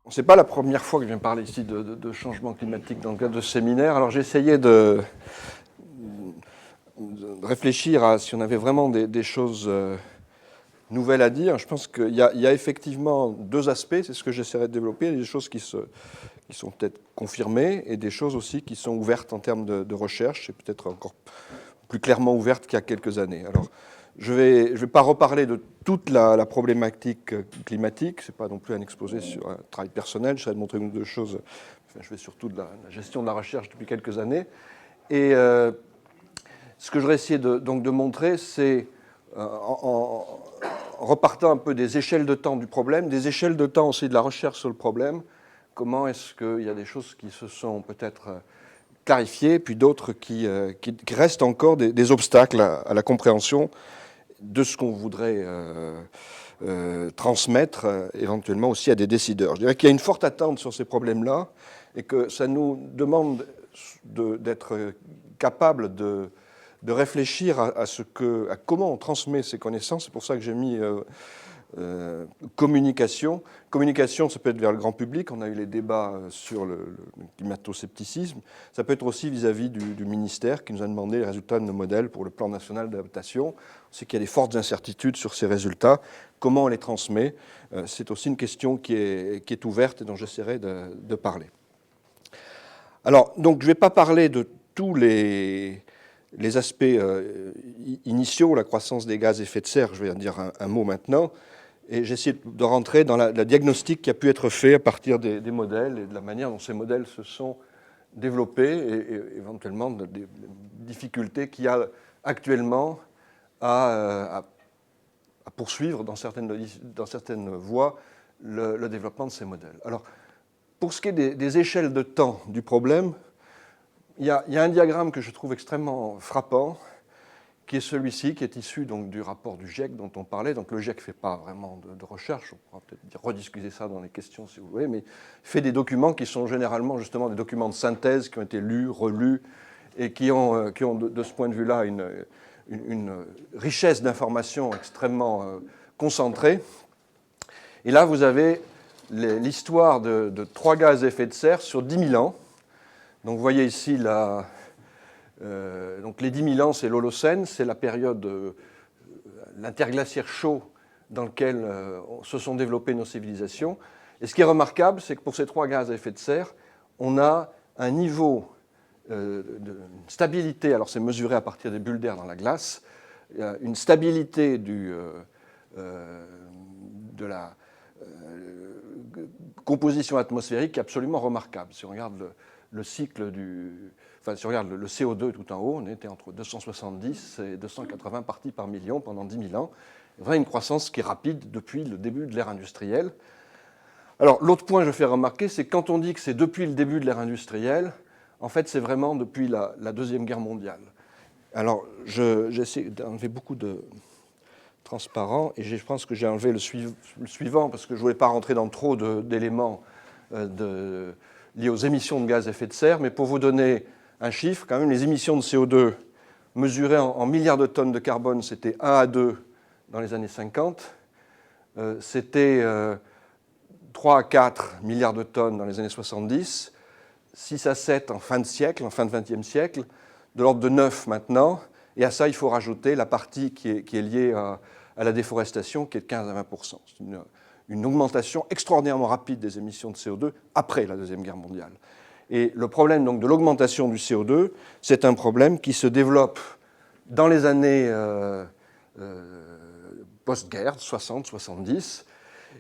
Ce n'est pas la première fois que je viens parler ici de changement climatique dans le cadre de ce séminaire. Alors j'ai essayé de réfléchir à si on avait vraiment des choses nouvelles à dire. Je pense qu'il y a effectivement deux aspects, c'est ce que j'essaierai de développer. Il y a des choses qui sont peut-être confirmées et des choses aussi qui sont ouvertes en termes de recherche et peut-être encore plus clairement ouvertes qu'il y a quelques années. Alors, je vais pas reparler de toute la problématique climatique, ce n'est pas non plus un exposé sur un travail personnel, j'essaierai de montrer une ou deux choses. Enfin, je fais surtout de la gestion de la recherche depuis quelques années. Et ce que je vais essayer donc de montrer, c'est en repartant un peu des échelles de temps du problème, des échelles de temps aussi de la recherche sur le problème, comment est-ce qu'il y a des choses qui se sont peut-être clarifiées, puis d'autres qui restent encore des obstacles à la compréhension de ce qu'on voudrait transmettre éventuellement aussi à des décideurs. Je dirais qu'il y a une forte attente sur ces problèmes-là et que ça nous demande d'être capable de réfléchir à comment on transmet ces connaissances. C'est pour ça que j'ai mis communication. Communication, ça peut être vers le grand public. On a eu les débats sur le climato-scepticisme. Ça peut être aussi vis-à-vis du ministère qui nous a demandé les résultats de nos modèles pour le plan national d'adaptation. On sait qu'il y a des fortes incertitudes sur ces résultats. Comment on les transmet? C'est aussi une question qui est ouverte et dont j'essaierai de parler. Alors, donc, je ne vais pas parler de tous les aspects initiaux, la croissance des gaz à effet de serre, je vais en dire un mot maintenant, et j'essaie de rentrer dans la diagnostic qui a pu être fait à partir des modèles et de la manière dont ces modèles se sont développés et éventuellement des difficultés qu'il y a actuellement à poursuivre dans certaines voies le développement de ces modèles. Alors, pour ce qui est des échelles de temps du problème, il y a un diagramme que je trouve extrêmement frappant, qui est celui-ci, qui est issu donc du rapport du GIEC dont on parlait. Donc le GIEC ne fait pas vraiment de recherche, on pourra peut-être rediscuter ça dans les questions si vous voulez, mais il fait des documents qui sont généralement justement des documents de synthèse qui ont été lus, relus, et qui ont de ce point de vue-là une richesse d'informations extrêmement concentrée. Et là, vous avez l'histoire de trois gaz à effet de serre sur 10 000 ans. Donc vous voyez ici donc les 10 000 ans, c'est l'Holocène, c'est la période, l'interglaciaire chaud dans lequel se sont développées nos civilisations. Et ce qui est remarquable, c'est que pour ces trois gaz à effet de serre, on a un niveau de stabilité, alors c'est mesuré à partir des bulles d'air dans la glace, une stabilité de la composition atmosphérique absolument remarquable. Si on regarde le cycle si on regarde le CO2 tout en haut, on était entre 270 et 280 parties par million pendant 10 000 ans. Il y a une croissance qui est rapide depuis le début de l'ère industrielle. Alors, l'autre point que je fais remarquer, c'est que quand on dit que c'est depuis le début de l'ère industrielle, en fait, c'est vraiment depuis la Deuxième Guerre mondiale. Alors, j'essaie d'enlever beaucoup de transparent, et je pense que j'ai enlevé le suivant, parce que je ne voulais pas rentrer dans trop d'éléments liés aux émissions de gaz à effet de serre, mais pour vous donner un chiffre, quand même, les émissions de CO2 mesurées en milliards de tonnes de carbone, c'était 1 à 2 dans les années 50, c'était 3 à 4 milliards de tonnes dans les années 70, 6 à 7 en fin de siècle, en fin de XXe siècle, de l'ordre de 9 maintenant, et à ça, il faut rajouter la partie qui est liée à la déforestation, qui est de 15 à 20%. C'est une augmentation extraordinairement rapide des émissions de CO2 après la Deuxième Guerre mondiale. Et le problème donc, de l'augmentation du CO2, c'est un problème qui se développe dans les années post-guerre, 60, 70.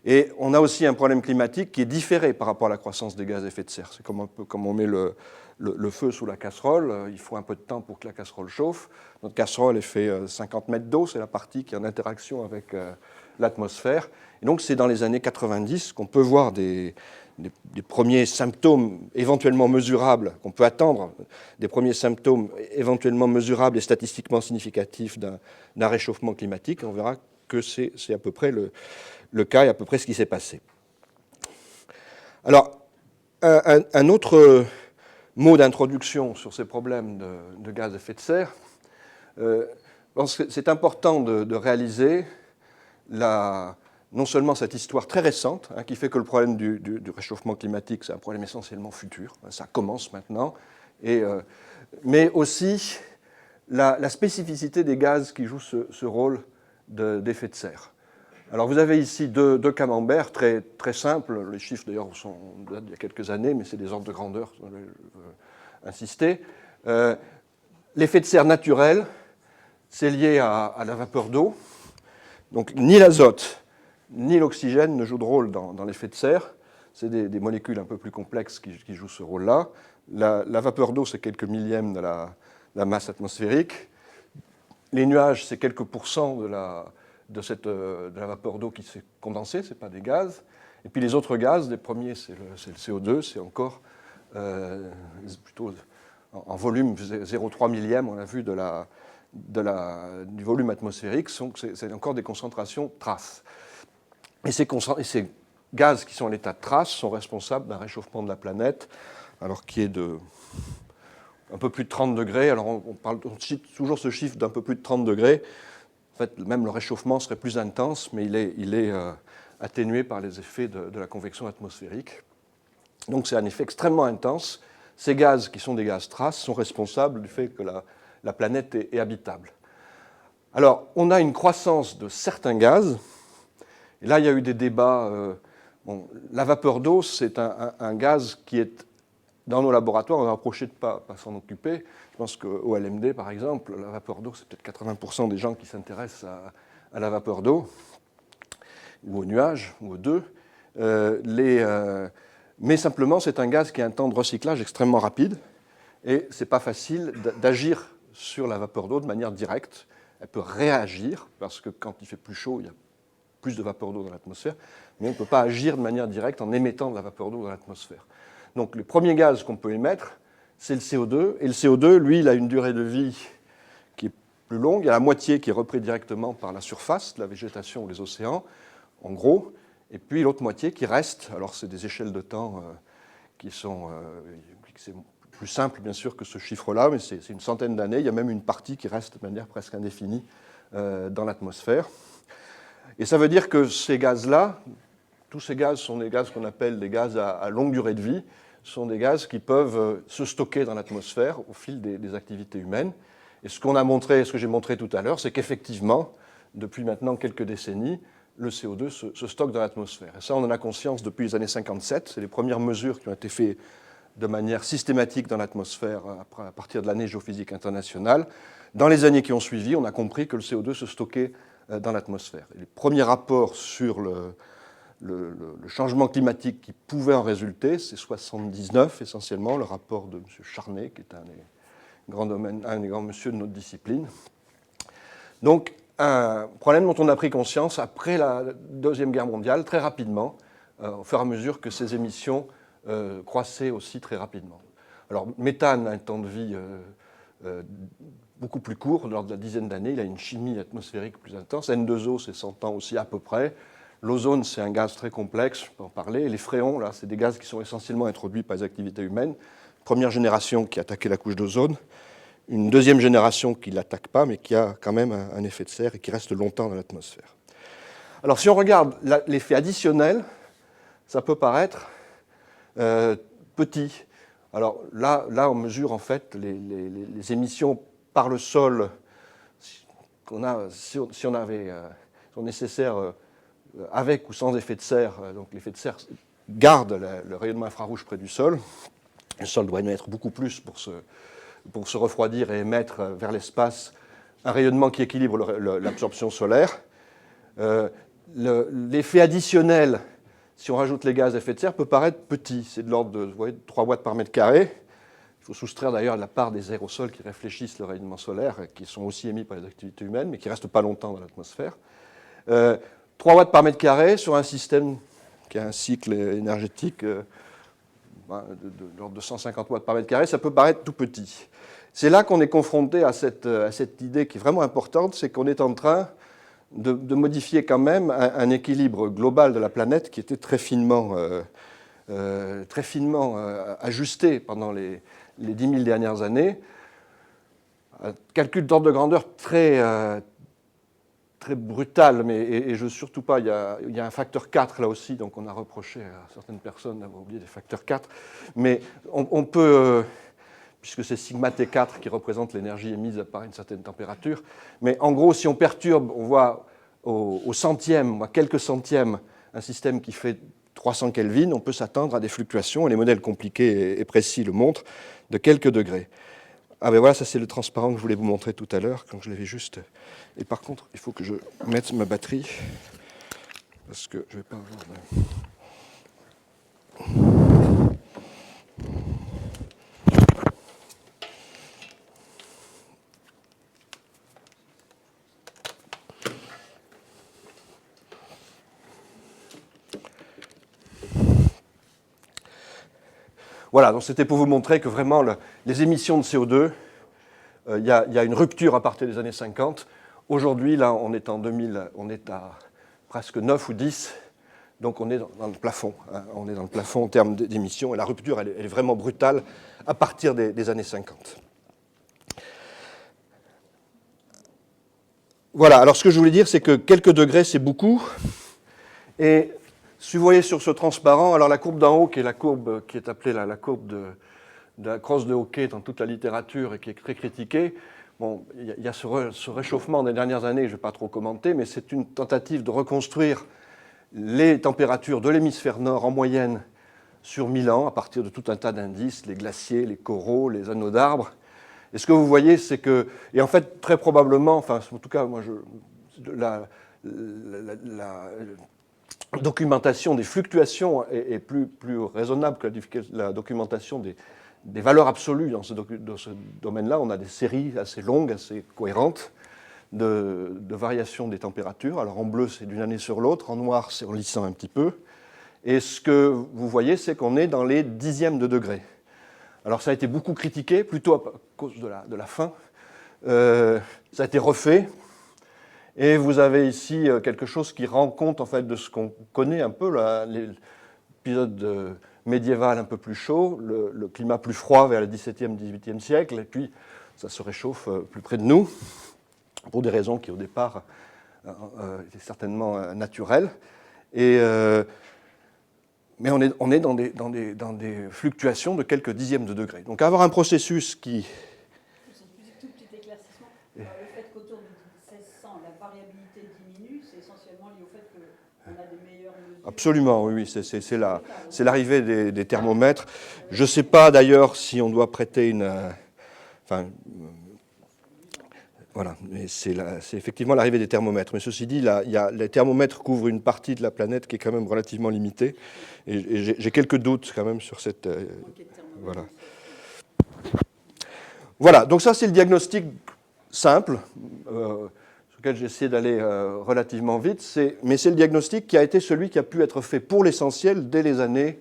Et on a aussi un problème climatique qui est différé par rapport à la croissance des gaz à effet de serre. C'est un peu comme on met le feu sous la casserole. Il faut un peu de temps pour que la casserole chauffe. Notre casserole est fait 50 mètres d'eau, c'est la partie qui est en interaction avec l'atmosphère. Et donc c'est dans les années 90 qu'on peut voir des premiers symptômes éventuellement mesurables, qu'on peut attendre, des premiers symptômes éventuellement mesurables et statistiquement significatifs d'un réchauffement climatique. On verra que c'est à peu près le cas et à peu près ce qui s'est passé. Alors, un autre mot d'introduction sur ces problèmes de gaz à effet de serre. C'est important de réaliser non seulement cette histoire très récente, qui fait que le problème du réchauffement climatique, c'est un problème essentiellement futur, ça commence maintenant, mais aussi la spécificité des gaz qui jouent ce rôle d'effet de serre. Alors vous avez ici deux camemberts très, très simples, les chiffres d'ailleurs datent d'il y a quelques années, mais c'est des ordres de grandeur, je veux insister. L'effet de serre naturel, c'est lié à la vapeur d'eau, donc ni l'azote ni l'oxygène ne jouent de rôle dans l'effet de serre. C'est des molécules un peu plus complexes qui jouent ce rôle-là. La vapeur d'eau, c'est quelques millièmes de la masse atmosphérique. Les nuages, c'est quelques pourcents de la vapeur d'eau qui s'est condensée, ce n'est pas des gaz. Et puis les autres gaz, les premiers, c'est le CO2, c'est encore plutôt en volume 0,3 millième, on a vu du volume atmosphérique, c'est encore des concentrations traces. Et ces gaz qui sont à l'état de trace sont responsables d'un réchauffement de la planète, alors qui est de un peu plus de 30 degrés. Alors on cite toujours ce chiffre d'un peu plus de 30 degrés. En fait, même le réchauffement serait plus intense, mais il est atténué par les effets de la convection atmosphérique. Donc c'est un effet extrêmement intense. Ces gaz, qui sont des gaz traces, sont responsables du fait que la planète est habitable. Alors, on a une croissance de certains gaz. Et là, il y a eu des débats. La vapeur d'eau, c'est un gaz qui est dans nos laboratoires. On a approché de ne pas s'en occuper. Je pense qu'au LMD, par exemple, la vapeur d'eau, c'est peut-être 80% des gens qui s'intéressent à la vapeur d'eau, ou aux nuages, ou aux deux. Mais simplement, c'est un gaz qui a un temps de recyclage extrêmement rapide. Et ce n'est pas facile d'agir sur la vapeur d'eau de manière directe. Elle peut réagir, parce que quand il fait plus chaud, il y a plus de vapeur d'eau dans l'atmosphère, mais on ne peut pas agir de manière directe en émettant de la vapeur d'eau dans l'atmosphère. Donc le premier gaz qu'on peut émettre, c'est le CO2, et le CO2, lui, il a une durée de vie qui est plus longue. Il y a la moitié qui est reprise directement par la surface, la végétation ou les océans, en gros, et puis l'autre moitié qui reste. Alors c'est des échelles de temps qui sont c'est plus simple, bien sûr, que ce chiffre-là, mais c'est une centaine d'années. Il y a même une partie qui reste de manière presque indéfinie dans l'atmosphère. Et ça veut dire que ces gaz-là, tous ces gaz sont des gaz qu'on appelle des gaz à longue durée de vie, sont des gaz qui peuvent se stocker dans l'atmosphère au fil des activités humaines. Et ce que j'ai montré tout à l'heure, c'est qu'effectivement, depuis maintenant quelques décennies, le CO2 se stocke dans l'atmosphère. Et ça, on en a conscience depuis les années 57. C'est les premières mesures qui ont été faites de manière systématique dans l'atmosphère à partir de l'année géophysique internationale. Dans les années qui ont suivi, on a compris que le CO2 se stockait dans l'atmosphère. Les premiers rapports sur le changement climatique qui pouvait en résulter, c'est 1979 essentiellement, le rapport de M. Charnay, qui est un des grands monsieur de notre discipline. Donc, un problème dont on a pris conscience après la Deuxième Guerre mondiale, très rapidement, au fur et à mesure que ces émissions croissaient aussi très rapidement. Alors, méthane a un temps de vie beaucoup plus court, lors de la dizaine d'années, il a une chimie atmosphérique plus intense. N2O, c'est 100 ans aussi à peu près. L'ozone, c'est un gaz très complexe, je peux en parler. Et les fréons, là, c'est des gaz qui sont essentiellement introduits par les activités humaines. Première génération qui attaquait la couche d'ozone. Une deuxième génération qui ne l'attaque pas, mais qui a quand même un effet de serre et qui reste longtemps dans l'atmosphère. Alors, si on regarde l'effet additionnel, ça peut paraître petit. Alors là, on mesure en fait les émissions par le sol qu'on a, si on avait sont nécessaires avec ou sans effet de serre. Donc l'effet de serre garde le rayonnement infrarouge près du sol. Le sol doit émettre beaucoup plus pour se refroidir et émettre vers l'espace un rayonnement qui équilibre l'absorption solaire. L'effet additionnel, si on rajoute les gaz à effet de serre, peut paraître petit. C'est de l'ordre de 3 watts par mètre carré. Il faut soustraire d'ailleurs la part des aérosols qui réfléchissent le rayonnement solaire, qui sont aussi émis par les activités humaines, mais qui ne restent pas longtemps dans l'atmosphère. 3 watts par mètre carré sur un système qui a un cycle énergétique de l'ordre de 150 watts par mètre carré, ça peut paraître tout petit. C'est là qu'on est confronté à cette idée qui est vraiment importante, c'est qu'on est en train de modifier quand même un équilibre global de la planète qui était très finement ajusté pendant les 10 000 dernières années. Un calcul d'ordre de grandeur très très brutal, mais et je surtout pas, il y a un facteur 4 là aussi, donc on a reproché à certaines personnes d'avoir oublié des facteurs 4, mais on peut, puisque c'est sigma T4 qui représente l'énergie émise par une certaine température, mais en gros, si on perturbe, on voit au centième, à quelques centièmes, un système qui fait 300 Kelvin, on peut s'attendre à des fluctuations, et les modèles compliqués et précis le montrent, de quelques degrés. Ah ben voilà, ça c'est le transparent que je voulais vous montrer tout à l'heure, quand je l'avais juste... Et par contre, il faut que je mette ma batterie, parce que je ne vais pas avoir... Voilà, donc c'était pour vous montrer que vraiment les émissions de CO2, il y a une rupture à partir des années 50. Aujourd'hui, là, on est en 2000, on est à presque 9 ou 10, donc on est dans le plafond. Hein, on est dans le plafond en termes d'émissions, et la rupture, elle est vraiment brutale à partir des années 50. Voilà, alors ce que je voulais dire, c'est que quelques degrés, c'est beaucoup, et si vous voyez sur ce transparent, alors la courbe d'en haut, qui est la courbe qui est appelée la courbe de la crosse de Hawking dans toute la littérature et qui est très critiquée, bon, il y a ce réchauffement des dernières années, je ne vais pas trop commenter, mais c'est une tentative de reconstruire les températures de l'hémisphère nord en moyenne sur 1000 ans, à partir de tout un tas d'indices, les glaciers, les coraux, les anneaux d'arbres. Et ce que vous voyez, c'est que, et en fait, très probablement, enfin, en tout cas, moi, la documentation des fluctuations est plus raisonnable que la documentation des valeurs absolues dans ce domaine-là. On a des séries assez longues, assez cohérentes de variations des températures. Alors en bleu, c'est d'une année sur l'autre, en noir, c'est en lissant un petit peu. Et ce que vous voyez, c'est qu'on est dans les dixièmes de degrés. Alors ça a été beaucoup critiqué, plutôt à cause de la fin. Ça a été refait. Et vous avez ici quelque chose qui rend compte en fait de ce qu'on connaît un peu, l'épisode médiéval un peu plus chaud, le climat plus froid vers le XVIIe, XVIIIe siècle, et puis ça se réchauffe plus près de nous, pour des raisons qui au départ étaient certainement naturelles. Mais on est dans des fluctuations de quelques dixièmes de degrés. Donc avoir un processus qui... Tout petit éclaircissement. Le fait qu'autour de 1600, la variabilité diminue, c'est essentiellement lié au fait qu'on a des meilleures mesures. Absolument, oui, c'est l'arrivée des thermomètres. Je ne sais pas d'ailleurs si on doit prêter une... voilà, mais c'est effectivement l'arrivée des thermomètres. Mais ceci dit, les thermomètres couvrent une partie de la planète qui est quand même relativement limitée. Et j'ai quelques doutes quand même sur cette... voilà. Voilà, donc ça c'est le diagnostic simple, sur lequel j'ai essayé d'aller relativement vite. Mais c'est le diagnostic qui a été celui qui a pu être fait pour l'essentiel dès les années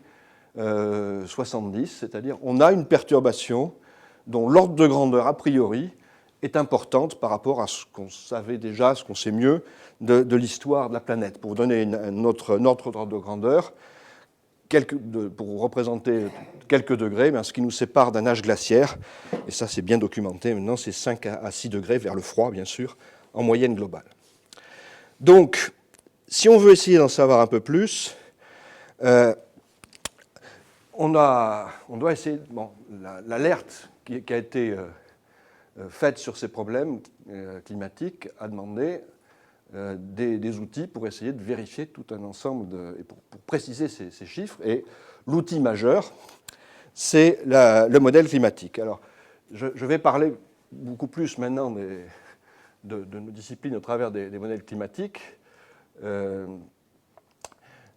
70. C'est-à-dire on a une perturbation dont l'ordre de grandeur a priori est importante par rapport à ce qu'on savait déjà, ce qu'on sait mieux de l'histoire de la planète. Pour vous donner notre ordre de grandeur, pour représenter quelques degrés, ce qui nous sépare d'un âge glaciaire, et ça c'est bien documenté maintenant, c'est 5 à 6 degrés vers le froid, bien sûr, en moyenne globale. Donc, si on veut essayer d'en savoir un peu plus, on doit essayer... Bon, l'alerte qui a été faite sur ces problèmes climatiques a demandé des outils pour essayer de vérifier tout un ensemble, et pour préciser ces chiffres. Et l'outil majeur, c'est le modèle climatique. Alors, je vais parler beaucoup plus maintenant de nos disciplines au travers des modèles climatiques.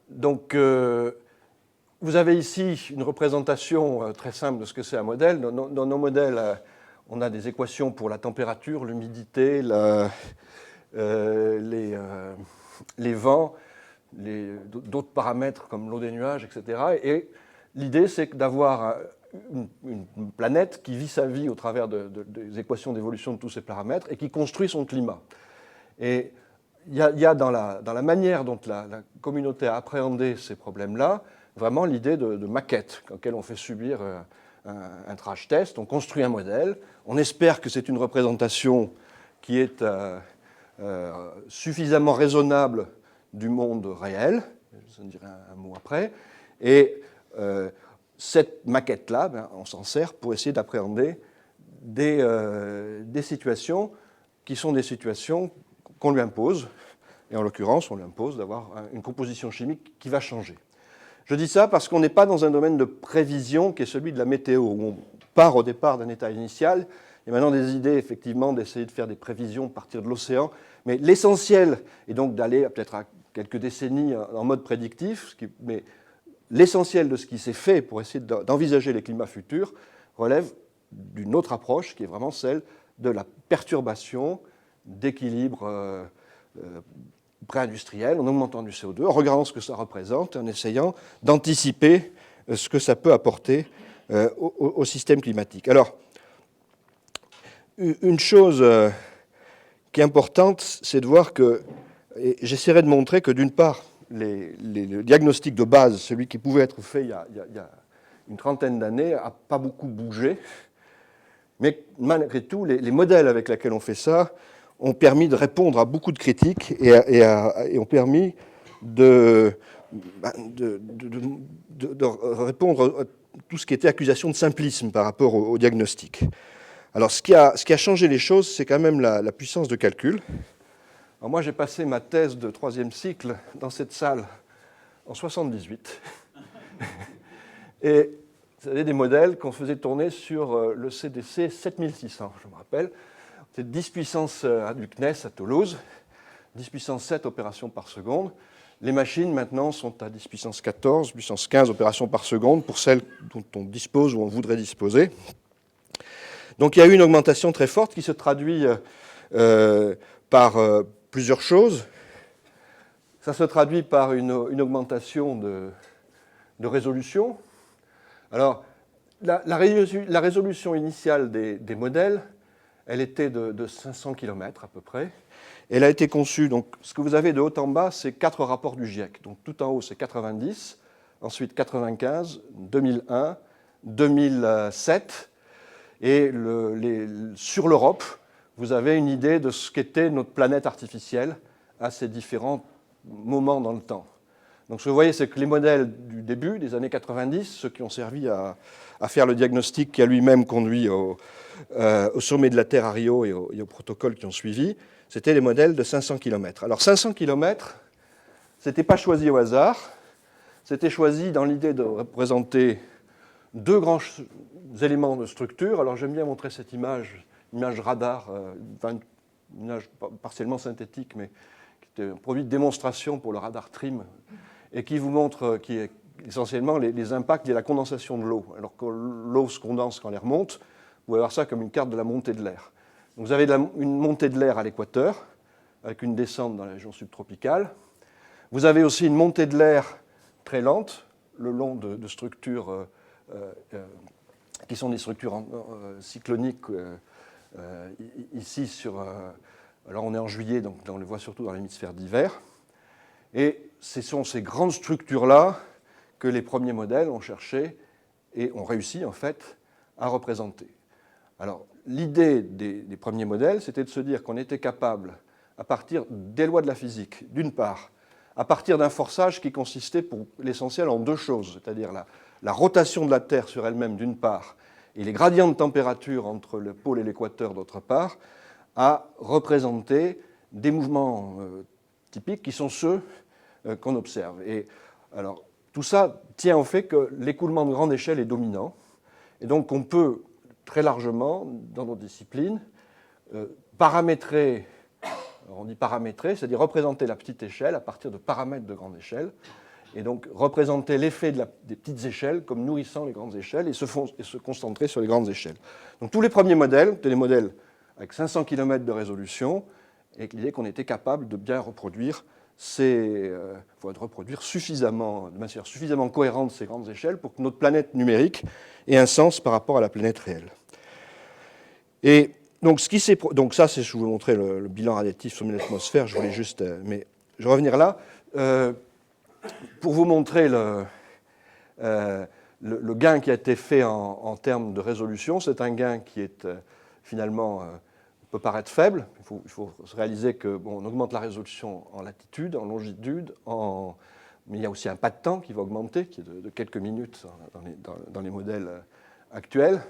Donc, vous avez ici une représentation très simple de ce que c'est un modèle. Dans nos modèles, on a des équations pour la température, l'humidité, les vents, d'autres paramètres comme l'eau des nuages, etc. Et l'idée, c'est d'avoir une planète qui vit sa vie au travers des équations d'évolution de tous ces paramètres et qui construit son climat. Et il y a dans la manière dont la communauté a appréhendé ces problèmes-là, vraiment l'idée de maquette, auquel on fait subir un crash test, on construit un modèle, on espère que c'est une représentation qui est suffisamment raisonnable du monde réel, je en dirai un mot après, et cette maquette-là, ben, on s'en sert pour essayer d'appréhender des situations qui sont des situations qu'on lui impose, et en l'occurrence, on lui impose d'avoir une composition chimique qui va changer. Je dis ça parce qu'on n'est pas dans un domaine de prévision qui est celui de la météo, où on part au départ d'un état initial. Il y a maintenant des idées, effectivement, d'essayer de faire des prévisions à partir de l'océan, mais l'essentiel est donc d'aller peut-être à quelques décennies en mode prédictif, mais l'essentiel de ce qui s'est fait pour essayer d'envisager les climats futurs relève d'une autre approche qui est vraiment celle de la perturbation d'équilibre pré-industriel, en augmentant du CO2, en regardant ce que ça représente, en essayant d'anticiper ce que ça peut apporter au système climatique. Alors, une chose qui est importante, c'est de voir que, et j'essaierai de montrer que d'une part, le diagnostic de base, celui qui pouvait être fait il y a une trentaine d'années, n'a pas beaucoup bougé, mais malgré tout, les modèles avec lesquels on fait ça ont permis de répondre à beaucoup de critiques et ont permis de répondre à tout ce qui était accusation de simplisme par rapport au diagnostic. Alors, ce qui a changé les choses, c'est quand même la puissance de calcul. Alors, moi, j'ai passé ma thèse de troisième cycle dans cette salle en 78. Et c'était des modèles qu'on faisait tourner sur le CDC 7600, je me rappelle. C'est 10 puissance du CNES à Toulouse, 10 puissance 7 opérations par seconde. Les machines, maintenant, sont à 10 puissance 14, puissance 15 opérations par seconde pour celles dont on dispose ou on voudrait disposer. Donc il y a eu une augmentation très forte qui se traduit par plusieurs choses. Ça se traduit par une augmentation de résolution. Alors, la résolution initiale des modèles, elle était de 500 km à peu près. Elle a été conçue, donc ce que vous avez de haut en bas, c'est 4 rapports du GIEC. Donc tout en haut, c'est 90, ensuite 95, 2001, 2007. Et sur l'Europe, vous avez une idée de ce qu'était notre planète artificielle à ces différents moments dans le temps. Donc ce que vous voyez, c'est que les modèles du début, des années 90, ceux qui ont servi à faire le diagnostic qui a lui-même conduit au sommet de la Terre à Rio et aux protocoles qui ont suivi, c'était les modèles de 500 km. Alors 500 km, ce n'était pas choisi au hasard, c'était choisi dans l'idée de représenter deux grands éléments de structure. Alors j'aime bien montrer cette image radar, une image partiellement synthétique, mais qui est un produit de démonstration pour le radar TRIM, et qui vous montre qui est essentiellement les impacts de la condensation de l'eau. Alors que l'eau se condense quand l'air monte, vous pouvez voir ça comme une carte de la montée de l'air. Donc vous avez une montée de l'air à l'équateur, avec une descente dans la région subtropicale. Vous avez aussi une montée de l'air très lente, le long de structures qui sont des structures cycloniques ici sur... alors on est en juillet, donc on les voit surtout dans l'hémisphère d'hiver. Et ce sont ces grandes structures-là que les premiers modèles ont cherché et ont réussi en fait à représenter. Alors l'idée des premiers modèles, c'était de se dire qu'on était capable, à partir des lois de la physique, d'une part, à partir d'un forçage qui consistait pour l'essentiel en deux choses, c'est-à-dire la rotation de la Terre sur elle-même d'une part, et les gradients de température entre le pôle et l'équateur d'autre part, à représenter des mouvements typiques qui sont ceux qu'on observe. Et alors, tout ça tient au fait que l'écoulement de grande échelle est dominant, et donc on peut très largement, dans nos disciplines, paramétrer, alors on dit paramétrer, c'est-à-dire représenter la petite échelle à partir de paramètres de grande échelle, et donc représenter l'effet des petites échelles comme nourrissant les grandes échelles et se concentrer sur les grandes échelles. Donc tous les premiers modèles, c'était des modèles avec 500 km de résolution, et l'idée qu'on était capable de bien reproduire suffisamment, de manière suffisamment cohérente ces grandes échelles pour que notre planète numérique ait un sens par rapport à la planète réelle. Et donc, donc ça, c'est, je vous montrais le bilan radiatif sur l'atmosphère, je voulais juste... mais je vais revenir là. Pour vous montrer le gain qui a été fait en termes de résolution, c'est un gain qui est finalement peut paraître faible. Il faut se réaliser que bon, on augmente la résolution en latitude, en longitude, mais il y a aussi un pas de temps qui va augmenter, qui est de quelques minutes dans les modèles actuels,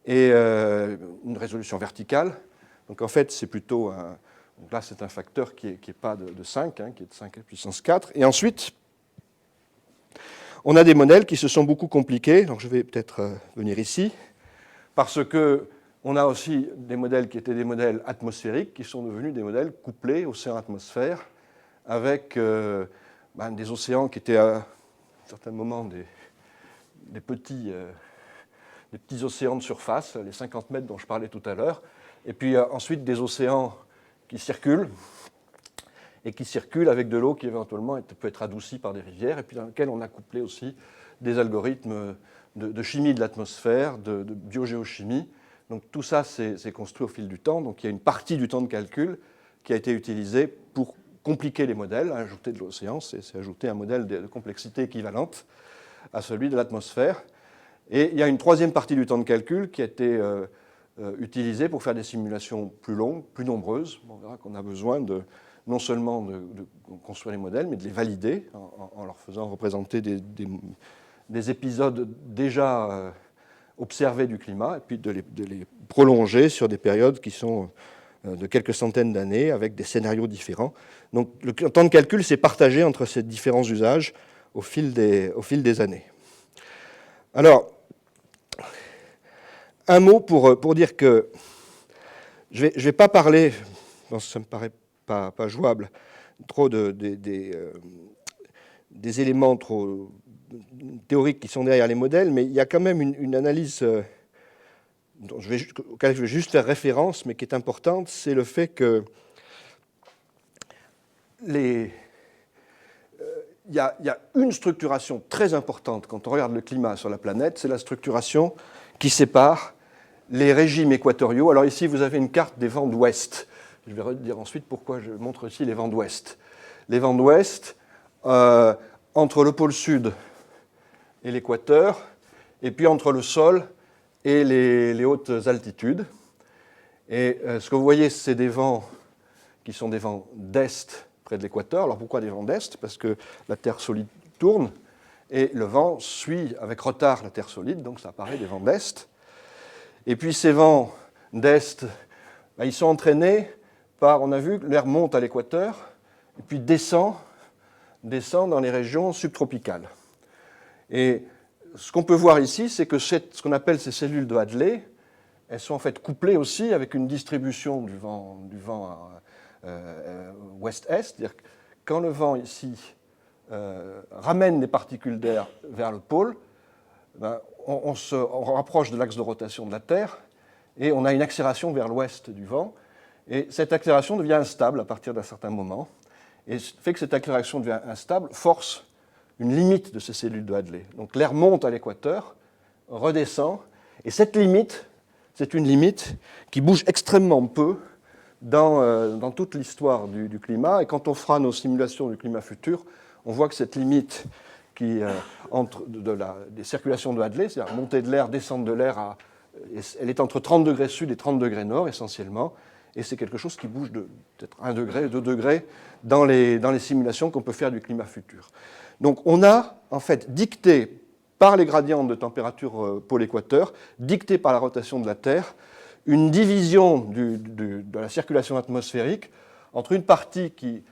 et une résolution verticale. Donc en fait, c'est plutôt donc là, c'est un facteur qui n'est pas de 5, hein, qui est de 5 à puissance 4. Et ensuite, on a des modèles qui se sont beaucoup compliqués. Donc je vais peut-être venir ici, parce qu'on a aussi des modèles qui étaient des modèles atmosphériques, qui sont devenus des modèles couplés océan-atmosphère, avec des océans qui étaient à certains moments des petits océans de surface, les 50 mètres dont je parlais tout à l'heure, et puis ensuite des océans qui circulent, et qui circulent avec de l'eau qui éventuellement peut être adoucie par des rivières, et puis dans lequel on a couplé aussi des algorithmes de chimie de l'atmosphère, de biogéochimie. Donc tout ça, c'est construit au fil du temps. Donc il y a une partie du temps de calcul qui a été utilisée pour compliquer les modèles. Ajouter de l'océan, c'est ajouter un modèle de complexité équivalente à celui de l'atmosphère. Et il y a une troisième partie du temps de calcul qui a été utilisée pour faire des simulations plus longues, plus nombreuses. On verra qu'on a besoin non seulement de construire les modèles, mais de les valider en leur faisant représenter des épisodes déjà observés du climat, et puis de les prolonger sur des périodes qui sont de quelques centaines d'années, avec des scénarios différents. Donc le temps de calcul s'est partagé entre ces différents usages au fil des années. Alors, un mot pour dire que je vais pas parler, ça me paraît pas jouable, trop des éléments trop théoriques qui sont derrière les modèles, mais il y a quand même une analyse auquel je vais juste faire référence, mais qui est importante, c'est le fait que il y a une structuration très importante quand on regarde le climat sur la planète, c'est la structuration qui sépare les régimes équatoriaux. Alors ici, vous avez une carte des vents d'ouest. Je vais redire ensuite pourquoi je montre ici les vents d'ouest. Les vents d'ouest, entre le pôle sud et l'équateur, et puis entre le sol et les hautes altitudes. Et ce que vous voyez, c'est des vents qui sont des vents d'est près de l'équateur. Alors pourquoi des vents d'est? Parce que la Terre solide tourne, et le vent suit avec retard la Terre solide, donc ça apparaît des vents d'est. Et puis ces vents d'est, ils sont entraînés par, on a vu, l'air monte à l'équateur, et puis descend dans les régions subtropicales. Et ce qu'on peut voir ici, c'est que ce qu'on appelle ces cellules de Hadley, elles sont en fait couplées aussi avec une distribution du vent ouest-est, c'est-à-dire que quand le vent ici ramène des particules d'air vers le pôle, on rapproche de l'axe de rotation de la Terre et on a une accélération vers l'ouest du vent. Et cette accélération devient instable à partir d'un certain moment. Et ce fait que cette accélération devient instable force une limite de ces cellules de Hadley. Donc l'air monte à l'équateur, redescend, et cette limite, c'est une limite qui bouge extrêmement peu dans toute l'histoire du climat. Et quand on fera nos simulations du climat futur, on voit que cette limite qui, entre des circulations de Hadley, c'est-à-dire montée de l'air, descente de l'air, elle est entre 30 degrés sud et 30 degrés nord essentiellement, et c'est quelque chose qui bouge de peut-être 1 degré, 2 degrés dans les simulations qu'on peut faire du climat futur. Donc on a en fait dicté par les gradients de température pôle-équateur, dicté par la rotation de la Terre, une division de la circulation atmosphérique entre une partie qui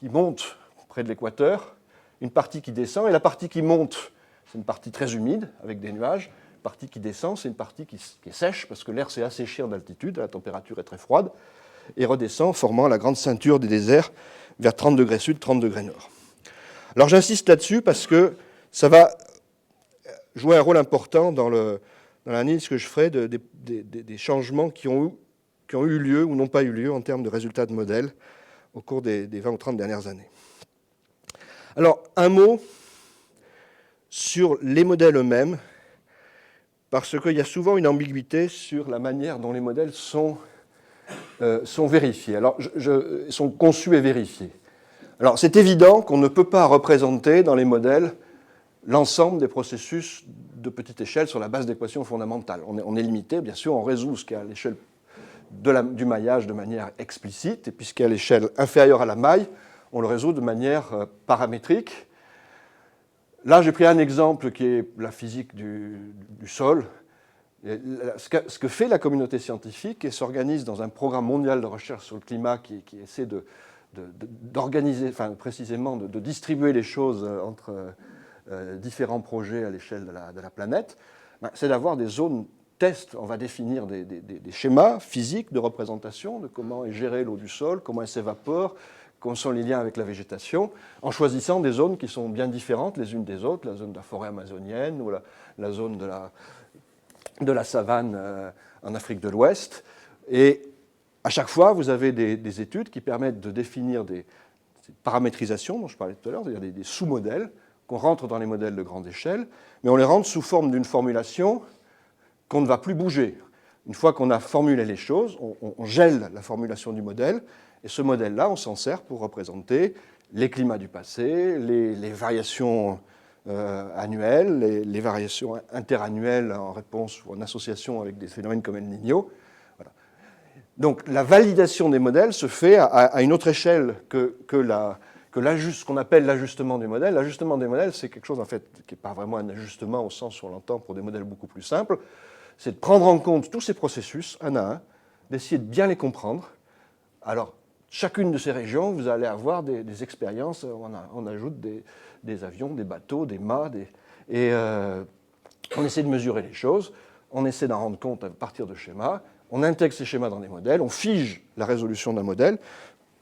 monte près de l'équateur, une partie qui descend, et la partie qui monte, c'est une partie très humide avec des nuages, la partie qui descend, c'est une partie qui est sèche parce que l'air s'est asséché en altitude, la température est très froide, et redescend formant la grande ceinture des déserts vers 30 degrés sud, 30 degrés nord. Alors j'insiste là-dessus parce que ça va jouer un rôle important dans l'analyse que je ferai des changements qui ont eu lieu ou n'ont pas eu lieu en termes de résultats de modèles au cours des 20 ou 30 dernières années. Alors, un mot sur les modèles eux-mêmes, parce qu'il y a souvent une ambiguïté sur la manière dont les modèles sont vérifiés. Alors, sont conçus et vérifiés. Alors, c'est évident qu'on ne peut pas représenter dans les modèles l'ensemble des processus de petite échelle sur la base d'équations fondamentales. On est limité, bien sûr, on résout ce qui est à l'échelle du maillage de manière explicite, et puisqu'il est à l'échelle inférieure à la maille, on le résout de manière paramétrique. Là, j'ai pris un exemple qui est la physique du sol. Ce que fait la communauté scientifique et s'organise dans un programme mondial de recherche sur le climat qui essaie d'organiser, enfin précisément de distribuer les choses entre différents projets à l'échelle de la planète, c'est d'avoir des zones test. On va définir des schémas physiques de représentation de comment est gérée l'eau du sol, comment elle s'évapore, quels sont les liens avec la végétation, en choisissant des zones qui sont bien différentes les unes des autres, la zone de la forêt amazonienne ou la zone de la savane en Afrique de l'Ouest. Et à chaque fois, vous avez des études qui permettent de définir des paramétrisations dont je parlais tout à l'heure, c'est-à-dire des sous-modèles qu'on rentre dans les modèles de grande échelle, mais on les rentre sous forme d'une formulation qu'on ne va plus bouger. Une fois qu'on a formulé les choses, on gèle la formulation du modèle, et ce modèle-là, on s'en sert pour représenter les climats du passé, les variations annuelles, les variations interannuelles en réponse ou en association avec des phénomènes comme El Niño. Voilà. Donc la validation des modèles se fait à une autre échelle que ce qu'on appelle l'ajustement des modèles. L'ajustement des modèles, c'est quelque chose en fait qui n'est pas vraiment un ajustement au sens où on l'entend pour des modèles beaucoup plus simples. C'est de prendre en compte tous ces processus, un à un, d'essayer de bien les comprendre. Alors, chacune de ces régions, vous allez avoir des expériences, on ajoute des avions, des bateaux, des mâts, et on essaie de mesurer les choses, on essaie d'en rendre compte à partir de schémas, on intègre ces schémas dans des modèles, on fige la résolution d'un modèle,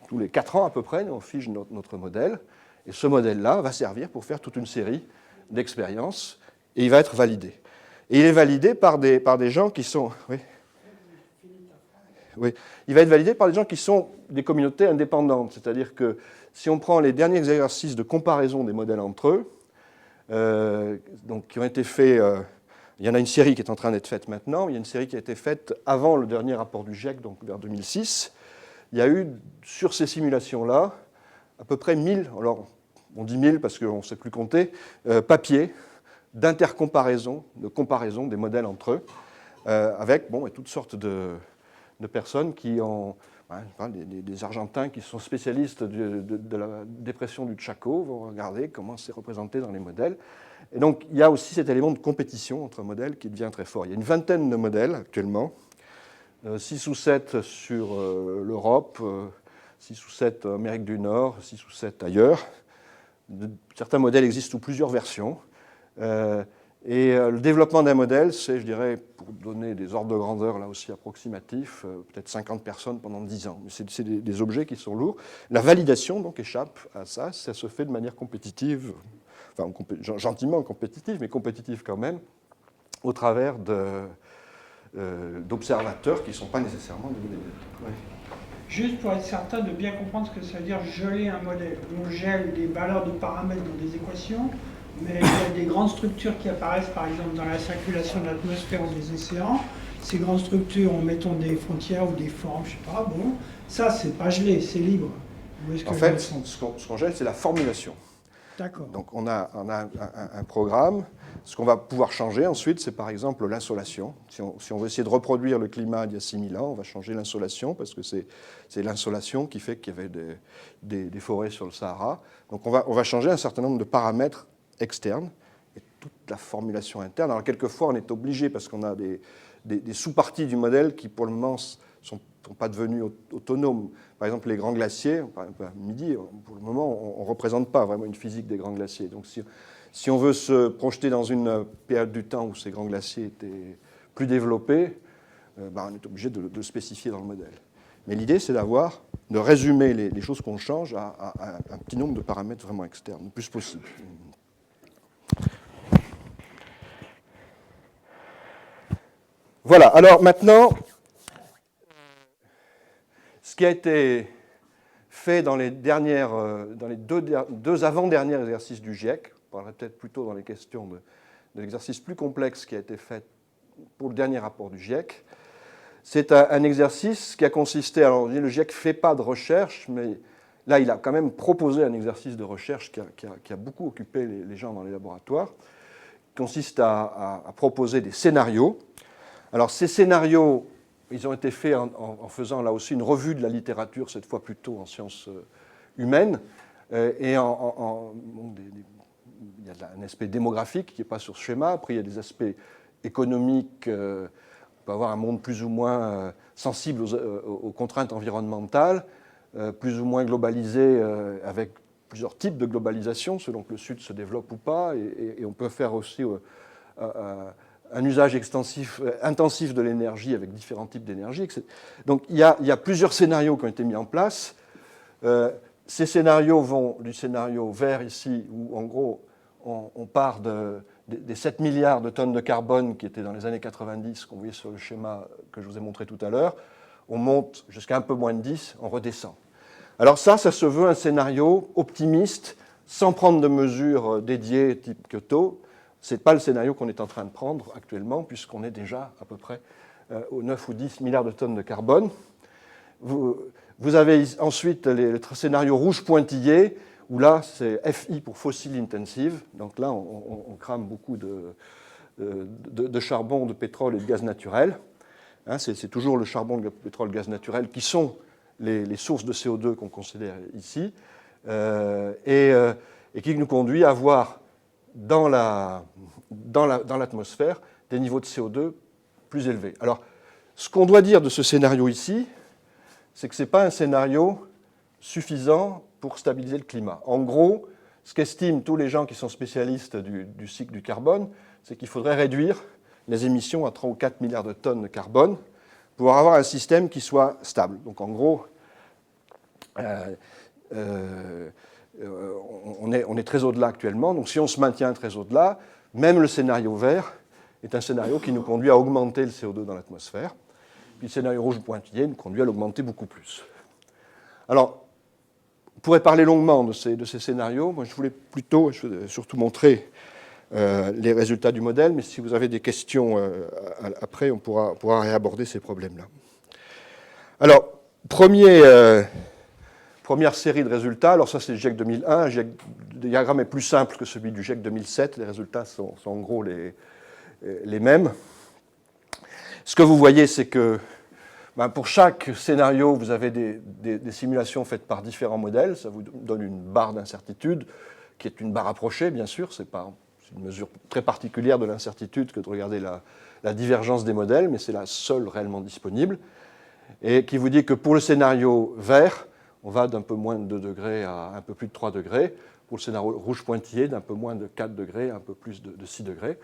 tous les 4 ans à peu près, on fige notre modèle, et ce modèle-là va servir pour faire toute une série d'expériences, et il va être validé. Et il est validé par des gens qui sont... Oui. Oui, il va être validé par des gens qui sont des communautés indépendantes. C'est-à-dire que si on prend les derniers exercices de comparaison des modèles entre eux, donc qui ont été faits, il y en a une série qui est en train d'être faite maintenant, il y a une série qui a été faite avant le dernier rapport du GIEC, donc vers 2006. Il y a eu, sur ces simulations-là, à peu près 1000, alors on dit 1000 parce qu'on ne sait plus compter, papiers d'intercomparaison, de comparaison des modèles entre eux, avec toutes sortes de personnes qui ont, des Argentins qui sont spécialistes de la dépression du Chaco, vont regarder comment c'est représenté dans les modèles. Et donc, il y a aussi cet élément de compétition entre modèles qui devient très fort. Il y a une vingtaine de modèles actuellement, 6 ou 7 sur l'Europe, 6 ou 7 en Amérique du Nord, 6 ou 7 ailleurs. Certains modèles existent sous plusieurs versions. Et le développement d'un modèle, c'est, je dirais, pour donner des ordres de grandeur là aussi approximatifs, peut-être 50 personnes pendant 10 ans. C'est des objets qui sont lourds. La validation, donc, échappe à ça. Ça se fait de manière compétitive, enfin, gentiment compétitive, mais compétitive quand même, au travers d'observateurs qui ne sont pas nécessairement des modèles. Ouais. Juste pour être certain de bien comprendre ce que ça veut dire geler un modèle. On gèle des valeurs de paramètres dans des équations, mais il y a des grandes structures qui apparaissent, par exemple, dans la circulation de l'atmosphère ou des océans. Ces grandes structures, en mettant des frontières ou des formes, je ne sais pas, bon, ça, c'est pas gelé, c'est libre. En fait, ce qu'on gèle, c'est la formulation. D'accord. Donc, on a un programme. Ce qu'on va pouvoir changer ensuite, c'est par exemple l'insolation. Si on veut essayer de reproduire le climat d'il y a 6000 ans, on va changer l'insolation, parce que c'est l'insolation qui fait qu'il y avait des forêts sur le Sahara. Donc, on va changer un certain nombre de paramètres externes et toute la formulation interne. Alors quelquefois on est obligé parce qu'on a des sous-parties du modèle qui pour le moment ne sont pas devenues autonomes. Par exemple les grands glaciers, par exemple à midi, pour le moment on ne représente pas vraiment une physique des grands glaciers. Donc si on veut se projeter dans une période du temps où ces grands glaciers étaient plus développés, on est obligé de le spécifier dans le modèle. Mais l'idée c'est de résumer les choses qu'on change à un petit nombre de paramètres vraiment externes, le plus possible. Voilà, alors maintenant, ce qui a été fait dans les deux avant-derniers exercices du GIEC, on parlerait peut-être plutôt dans les questions de l'exercice plus complexe qui a été fait pour le dernier rapport du GIEC, c'est un exercice qui a consisté, alors le GIEC ne fait pas de recherche, mais là il a quand même proposé un exercice de recherche qui a beaucoup occupé les gens dans les laboratoires, qui consiste à proposer des scénarios. Alors ces scénarios, ils ont été faits en faisant là aussi une revue de la littérature, cette fois plutôt en sciences humaines, et il y a un aspect démographique qui n'est pas sur ce schéma. Après, il y a des aspects économiques. On peut avoir un monde plus ou moins sensible aux contraintes environnementales, plus ou moins globalisé, avec plusieurs types de globalisation, selon que le Sud se développe ou pas. Et on peut faire aussi un usage intensif de l'énergie avec différents types d'énergie. Donc il y a plusieurs scénarios qui ont été mis en place. Ces scénarios vont du scénario vert ici, où en gros on part des 7 milliards de tonnes de carbone qui étaient dans les années 90, qu'on voyait sur le schéma que je vous ai montré tout à l'heure. On monte jusqu'à un peu moins de 10, on redescend. Alors ça se veut un scénario optimiste, sans prendre de mesures dédiées type Kyoto. Ce n'est pas le scénario qu'on est en train de prendre actuellement, puisqu'on est déjà à peu près aux 9 ou 10 milliards de tonnes de carbone. Vous avez ensuite les scénarios rouge pointillés, où là, c'est FI pour fossile intensive. Donc là, on crame beaucoup de charbon, de pétrole et de gaz naturel. Hein, c'est toujours le charbon, le pétrole, le gaz naturel qui sont les sources de CO2 qu'on considère ici, et qui nous conduit à avoir dans l'atmosphère des niveaux de CO2 plus élevés. Alors, ce qu'on doit dire de ce scénario ici, c'est que ce n'est pas un scénario suffisant pour stabiliser le climat. En gros, ce qu'estiment tous les gens qui sont spécialistes du cycle du carbone, c'est qu'il faudrait réduire les émissions à 3 ou 4 milliards de tonnes de carbone pour avoir un système qui soit stable. Donc en gros, on est très au-delà actuellement. Donc si on se maintient très au-delà, même le scénario vert est un scénario qui nous conduit à augmenter le CO2 dans l'atmosphère. Puis le scénario rouge pointillé nous conduit à l'augmenter beaucoup plus. Alors, on pourrait parler longuement de ces scénarios. Moi, je voulais surtout montrer les résultats du modèle, mais si vous avez des questions après, on pourra réaborder ces problèmes-là. Alors, première série de résultats, alors ça c'est le GIEC 2001, le diagramme est plus simple que celui du GIEC 2007, les résultats sont en gros les mêmes. Ce que vous voyez, c'est que pour chaque scénario, vous avez des simulations faites par différents modèles, ça vous donne une barre d'incertitude, qui est une barre approchée, bien sûr, c'est une mesure très particulière de l'incertitude que de regarder la divergence des modèles, mais c'est la seule réellement disponible, et qui vous dit que pour le scénario vert, on va d'un peu moins de 2 degrés à un peu plus de 3 degrés, pour le scénario rouge pointillé, d'un peu moins de 4 degrés à un peu plus de 6 degrés.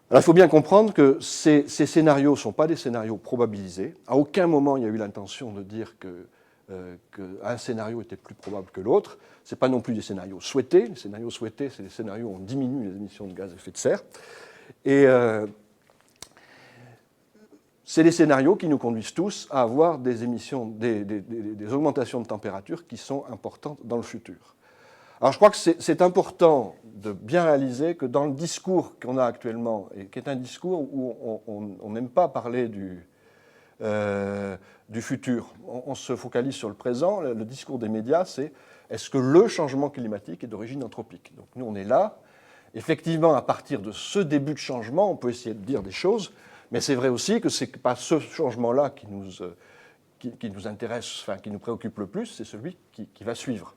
Alors, il faut bien comprendre que ces scénarios ne sont pas des scénarios probabilisés. À aucun moment, il y a eu l'intention de dire qu'un scénario était plus probable que l'autre. Ce n'est pas non plus des scénarios souhaités. Les scénarios souhaités, c'est des scénarios où on diminue les émissions de gaz à effet de serre. Et c'est des scénarios qui nous conduisent tous à avoir des augmentations de température qui sont importantes dans le futur. Alors je crois que c'est important de bien réaliser que dans le discours qu'on a actuellement, et qui est un discours où on n'aime pas parler du futur, on se focalise sur le présent, le discours des médias, c'est est-ce que le changement climatique est d'origine anthropique? Donc nous on est là, effectivement à partir de ce début de changement, on peut essayer de dire des choses, mais c'est vrai aussi que ce n'est pas ce changement-là qui nous intéresse, enfin qui nous préoccupe le plus, c'est celui qui va suivre.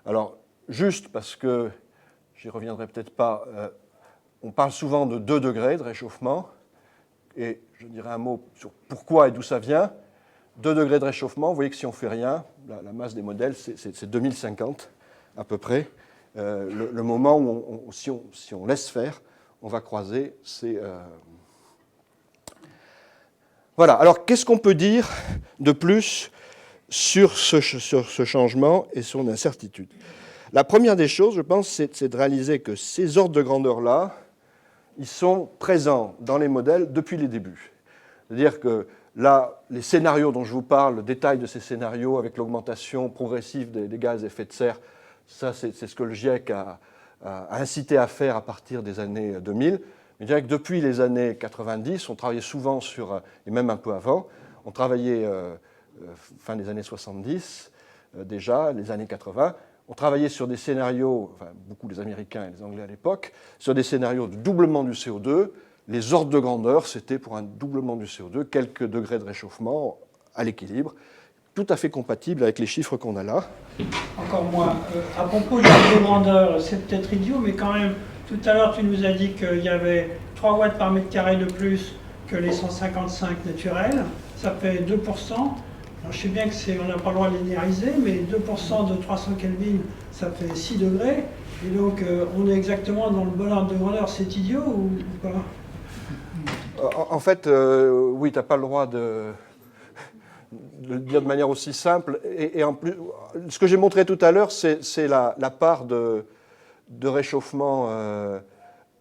Alors, juste parce que, j'y reviendrai peut-être pas, on parle souvent de 2 degrés de réchauffement, et je dirais un mot sur pourquoi et d'où ça vient. 2 degrés de réchauffement, vous voyez que si on ne fait rien, la masse des modèles, c'est 2050 à peu près. Le moment où, si on laisse faire, on va croiser ces... Voilà, alors qu'est-ce qu'on peut dire de plus sur ce changement et son incertitude? La première des choses, je pense, c'est de réaliser que ces ordres de grandeur-là, ils sont présents dans les modèles depuis les débuts. C'est-à-dire que là, les scénarios dont je vous parle, le détail de ces scénarios avec l'augmentation progressive des gaz à effet de serre, ça, c'est ce que le GIEC a incité à faire à partir des années 2000. Mais je dirais que depuis les années 90, on travaillait souvent sur, et même un peu avant, on travaillait fin des années 70 déjà, les années 80, on travaillait sur des scénarios, enfin beaucoup les Américains et les Anglais à l'époque, sur des scénarios de doublement du CO2. les ordres de grandeur, c'était pour un doublement du CO2, quelques degrés de réchauffement à l'équilibre, tout à fait compatible avec les chiffres qu'on a là. Encore moins. À propos de l'ordre de grandeur, c'est peut-être idiot, mais quand même, tout à l'heure, tu nous as dit qu'il y avait 3 watts par mètre carré de plus que les 155 naturels. Ça fait 2%. Alors, je sais bien qu'on n'a pas le droit de linéariser, mais 2% de 300 Kelvin, ça fait 6 degrés. Et donc, on est exactement dans le bon ordre de grandeur. C'est idiot ou pas? En fait, oui, tu n'as pas le droit de le dire de manière aussi simple. Et en plus, ce que j'ai montré tout à l'heure, c'est la part de réchauffement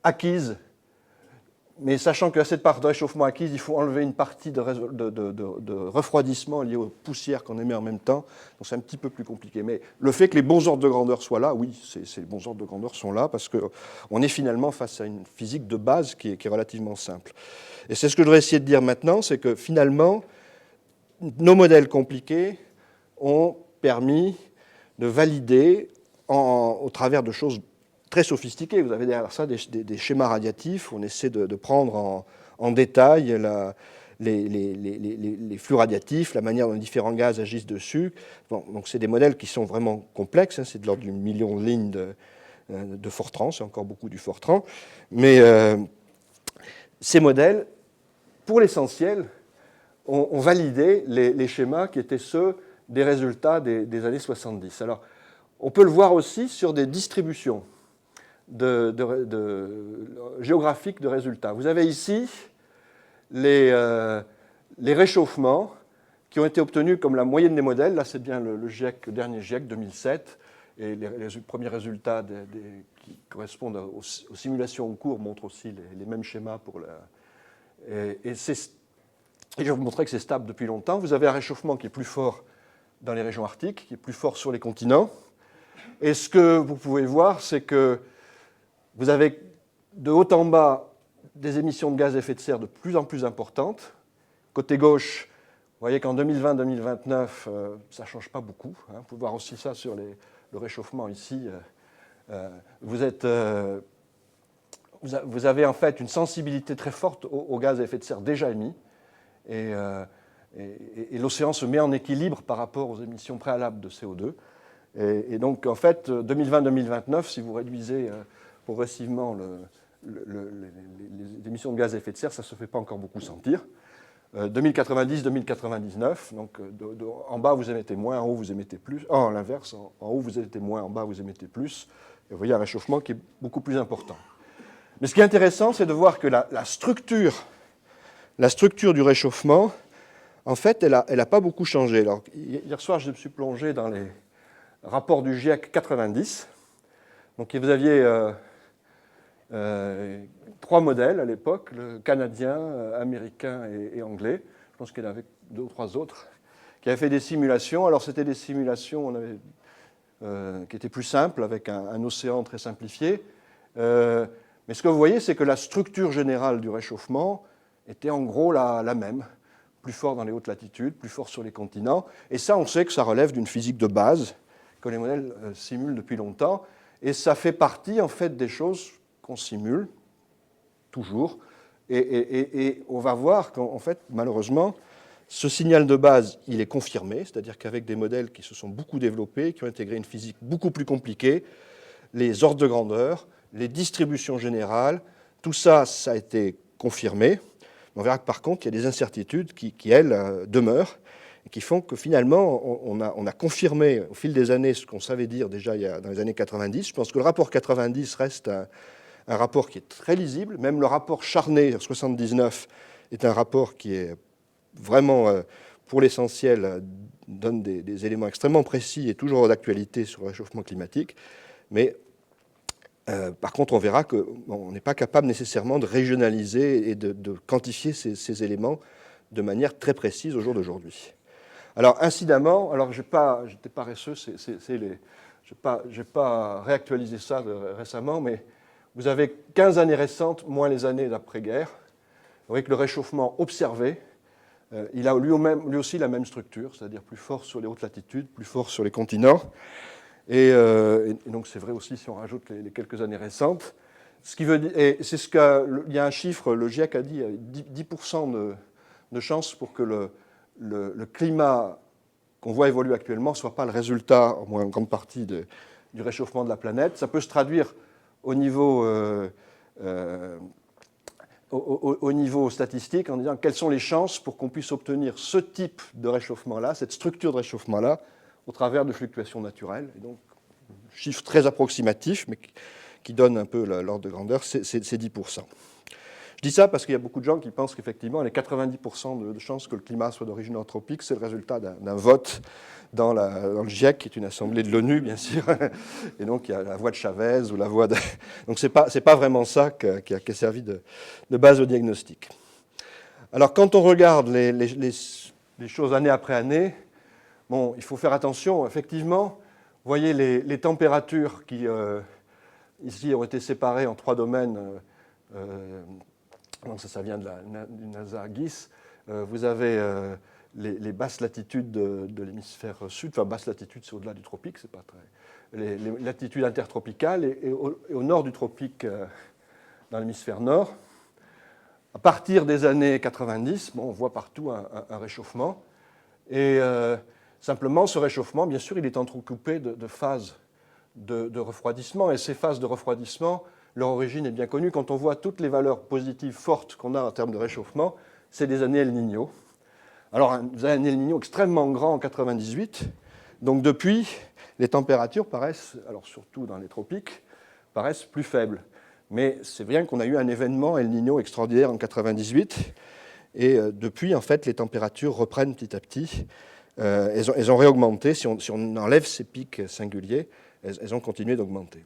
acquise. Mais sachant qu'à cette part de réchauffement acquise, il faut enlever une partie de refroidissement liée aux poussières qu'on émet en même temps. Donc c'est un petit peu plus compliqué. Mais le fait que les bons ordres de grandeur soient là, oui, ces bons ordres de grandeur sont là parce qu'on est finalement face à une physique de base qui est relativement simple. Et c'est ce que je voudrais essayer de dire maintenant, c'est que finalement, nos modèles compliqués ont permis de valider au travers de choses très sophistiqué. Vous avez derrière ça des schémas radiatifs où on essaie de prendre en détail les flux radiatifs, la manière dont les différents gaz agissent dessus. Bon, donc c'est des modèles qui sont vraiment complexes, hein, c'est de l'ordre d'une million de lignes de Fortran, c'est encore beaucoup du Fortran. Mais ces modèles, pour l'essentiel, ont validé les schémas qui étaient ceux des résultats des années 70. Alors, on peut le voir aussi sur des distributions géographiques de résultats. Vous avez ici les réchauffements qui ont été obtenus comme la moyenne des modèles. Là, c'est bien le GIEC, le dernier GIEC 2007. Et les premiers résultats qui correspondent aux simulations en cours montrent aussi les mêmes schémas. Et je vais vous montrer que c'est stable depuis longtemps. Vous avez un réchauffement qui est plus fort dans les régions arctiques, qui est plus fort sur les continents. Et ce que vous pouvez voir, c'est que vous avez de haut en bas des émissions de gaz à effet de serre de plus en plus importantes. Côté gauche, vous voyez qu'en 2020-2029, ça ne change pas beaucoup. Hein. Vous pouvez voir aussi ça sur le réchauffement ici. Vous avez en fait une sensibilité très forte aux gaz à effet de serre déjà émis. Et l'océan se met en équilibre par rapport aux émissions préalables de CO2. Et donc, en fait, 2020-2029, si vous réduisez progressivement les émissions de gaz à effet de serre, ça ne se fait pas encore beaucoup sentir. 2090-2099, donc en bas vous émettez moins, en haut vous émettez plus. L'inverse, en haut vous émettez moins, en bas vous émettez plus. Et vous voyez un réchauffement qui est beaucoup plus important. Mais ce qui est intéressant, c'est de voir que la structure du réchauffement, en fait, elle n'a pas beaucoup changé. Alors, hier soir, je me suis plongé dans les rapports du GIEC 90. Donc, vous aviez 3 modèles à l'époque, le canadien, américain et anglais. Je pense qu'il y en avait 2 ou 3 autres qui avaient fait des simulations. Alors, c'était des simulations qui étaient plus simples, avec un océan très simplifié. Mais ce que vous voyez, c'est que la structure générale du réchauffement était en gros la même. Plus fort dans les hautes latitudes, plus fort sur les continents. Et ça, on sait que ça relève d'une physique de base que les modèles simulent depuis longtemps. Et ça fait partie, en fait, des choses qu'on simule toujours. Et on va voir qu'en fait, malheureusement, ce signal de base, il est confirmé, c'est-à-dire qu'avec des modèles qui se sont beaucoup développés, qui ont intégré une physique beaucoup plus compliquée, les ordres de grandeur, les distributions générales, tout ça, ça a été confirmé. On verra que par contre, il y a des incertitudes qui elles, demeurent et qui font que finalement, on a confirmé au fil des années ce qu'on savait dire déjà dans les années 90. Je pense que le rapport 90 reste un rapport qui est très lisible. Même le rapport Charnay, 79, est un rapport qui est vraiment, pour l'essentiel, donne des éléments extrêmement précis et toujours d'actualité sur le réchauffement climatique. Mais par contre, on verra qu'on n'est pas capable nécessairement de régionaliser et de quantifier ces éléments de manière très précise au jour d'aujourd'hui. Alors, incidemment, j'étais paresseux, je n'ai pas réactualisé ça récemment, mais vous avez 15 années récentes, moins les années d'après-guerre. Vous voyez que le réchauffement observé, il a lui aussi la même structure, c'est-à-dire plus fort sur les hautes latitudes, plus fort sur les continents. Et donc c'est vrai aussi si on rajoute les quelques années récentes. Ce qui veut dire, et c'est ce qu'il y a un chiffre, le GIEC a dit 10% de chances pour que le climat qu'on voit évoluer actuellement ne soit pas le résultat, au moins en grande partie, du réchauffement de la planète. Ça peut se traduire au niveau statistique en disant quelles sont les chances pour qu'on puisse obtenir ce type de réchauffement-là, cette structure de réchauffement-là, au travers de fluctuations naturelles. Et donc, chiffre très approximatif, mais qui donne un peu l'ordre de grandeur, c'est 10%. Je dis ça parce qu'il y a beaucoup de gens qui pensent qu'effectivement, les 90% de chances que le climat soit d'origine anthropique, c'est le résultat d'un vote dans le GIEC, qui est une assemblée de l'ONU, bien sûr. Et donc, il y a la voix de Chavez ou la voix de... Donc, ce n'est pas vraiment ça qui a servi de base au diagnostic. Alors, quand on regarde les choses année après année, bon, il faut faire attention. Effectivement, vous voyez les températures qui, ici, ont été séparées en 3 domaines. Donc ça vient du NASA GIS. Vous avez les basses latitudes de l'hémisphère sud, enfin basses latitudes c'est au-delà du tropique, c'est pas très. Les latitudes intertropicales et au nord du tropique, dans l'hémisphère nord. À partir des années 90, bon, on voit partout un réchauffement. Et simplement, ce réchauffement, bien sûr, il est entrecoupé de phases de refroidissement. Et ces phases de refroidissement, leur origine est bien connue. Quand on voit toutes les valeurs positives fortes qu'on a en termes de réchauffement, c'est des années El Niño. Alors, des années El Niño extrêmement grands en 98. Donc, depuis, les températures paraissent, alors surtout dans les tropiques, paraissent plus faibles. Mais c'est bien qu'on a eu un événement El Niño extraordinaire en 98. Et depuis, en fait, les températures reprennent petit à petit. Elles ont réaugmenté. Si on enlève ces pics singuliers, elles ont continué d'augmenter.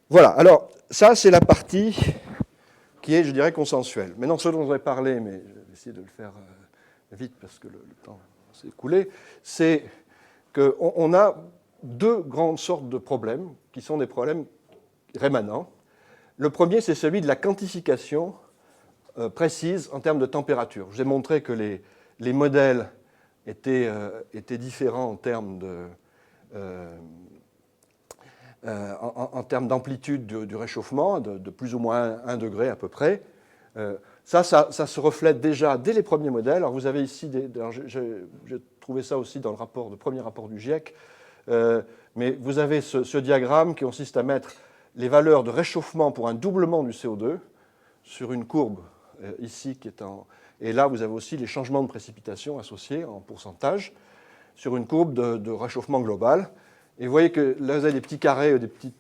Voilà, alors ça c'est la partie qui est, je dirais, consensuelle. Maintenant, ce dont je voudrais parler, mais je vais essayer de le faire vite parce que le temps s'est écoulé, c'est qu'on a 2 grandes sortes de problèmes qui sont des problèmes rémanents. Le premier, c'est celui de la quantification précise en termes de température. Je vous ai montré que les modèles étaient différents en termes en termes d'amplitude du réchauffement, de plus ou moins 1 degré à peu près. Ça se reflète déjà dès les premiers modèles. Alors vous avez ici, j'ai trouvé ça aussi dans le premier rapport du GIEC, mais vous avez ce diagramme qui consiste à mettre les valeurs de réchauffement pour un doublement du CO2 sur une courbe ici qui est et là vous avez aussi les changements de précipitation associés en pourcentage sur une courbe de réchauffement global. Et vous voyez que là, vous avez des petits carrés, des petits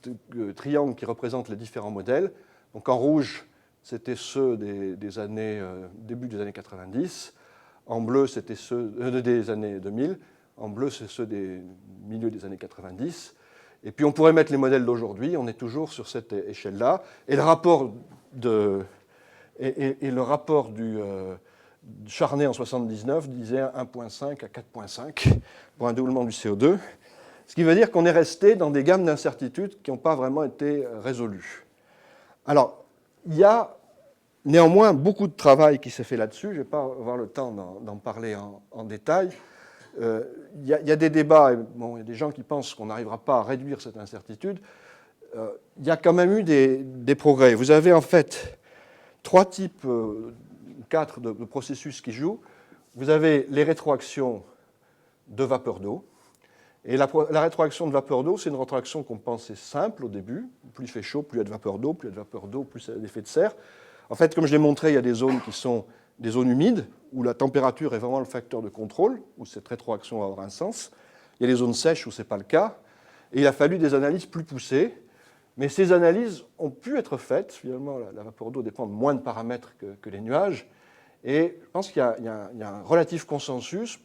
triangles qui représentent les différents modèles. Donc en rouge, c'était ceux des années, début des années 90. En bleu, c'était ceux des années 2000. En bleu, c'est ceux des milieux des années 90. Et puis on pourrait mettre les modèles d'aujourd'hui. On est toujours sur cette échelle-là. Et le rapport du Charnay en 79 disait 1,5 à 4,5 pour un doublement du CO2. Ce qui veut dire qu'on est resté dans des gammes d'incertitudes qui n'ont pas vraiment été résolues. Alors, il y a néanmoins beaucoup de travail qui s'est fait là-dessus. Je ne vais pas avoir le temps d'en parler en détail. Il y a des débats, bon, il y a des gens qui pensent qu'on n'arrivera pas à réduire cette incertitude. Il y a quand même eu des progrès. Vous avez en fait 3 types, 4 de processus qui jouent. Vous avez les rétroactions de vapeur d'eau. Et la rétroaction de vapeur d'eau, c'est une rétroaction qu'on pensait simple au début. Plus il fait chaud, plus il y a de vapeur d'eau, plus il y a de vapeur d'eau, plus il y a d'effet de serre. En fait, comme je l'ai montré, il y a des zones qui sont des zones humides, où la température est vraiment le facteur de contrôle, où cette rétroaction va avoir un sens. Il y a des zones sèches où ce n'est pas le cas. Et il a fallu des analyses plus poussées. Mais ces analyses ont pu être faites. Finalement, la vapeur d'eau dépend de moins de paramètres que les nuages. Et je pense qu'il y a un relatif consensus.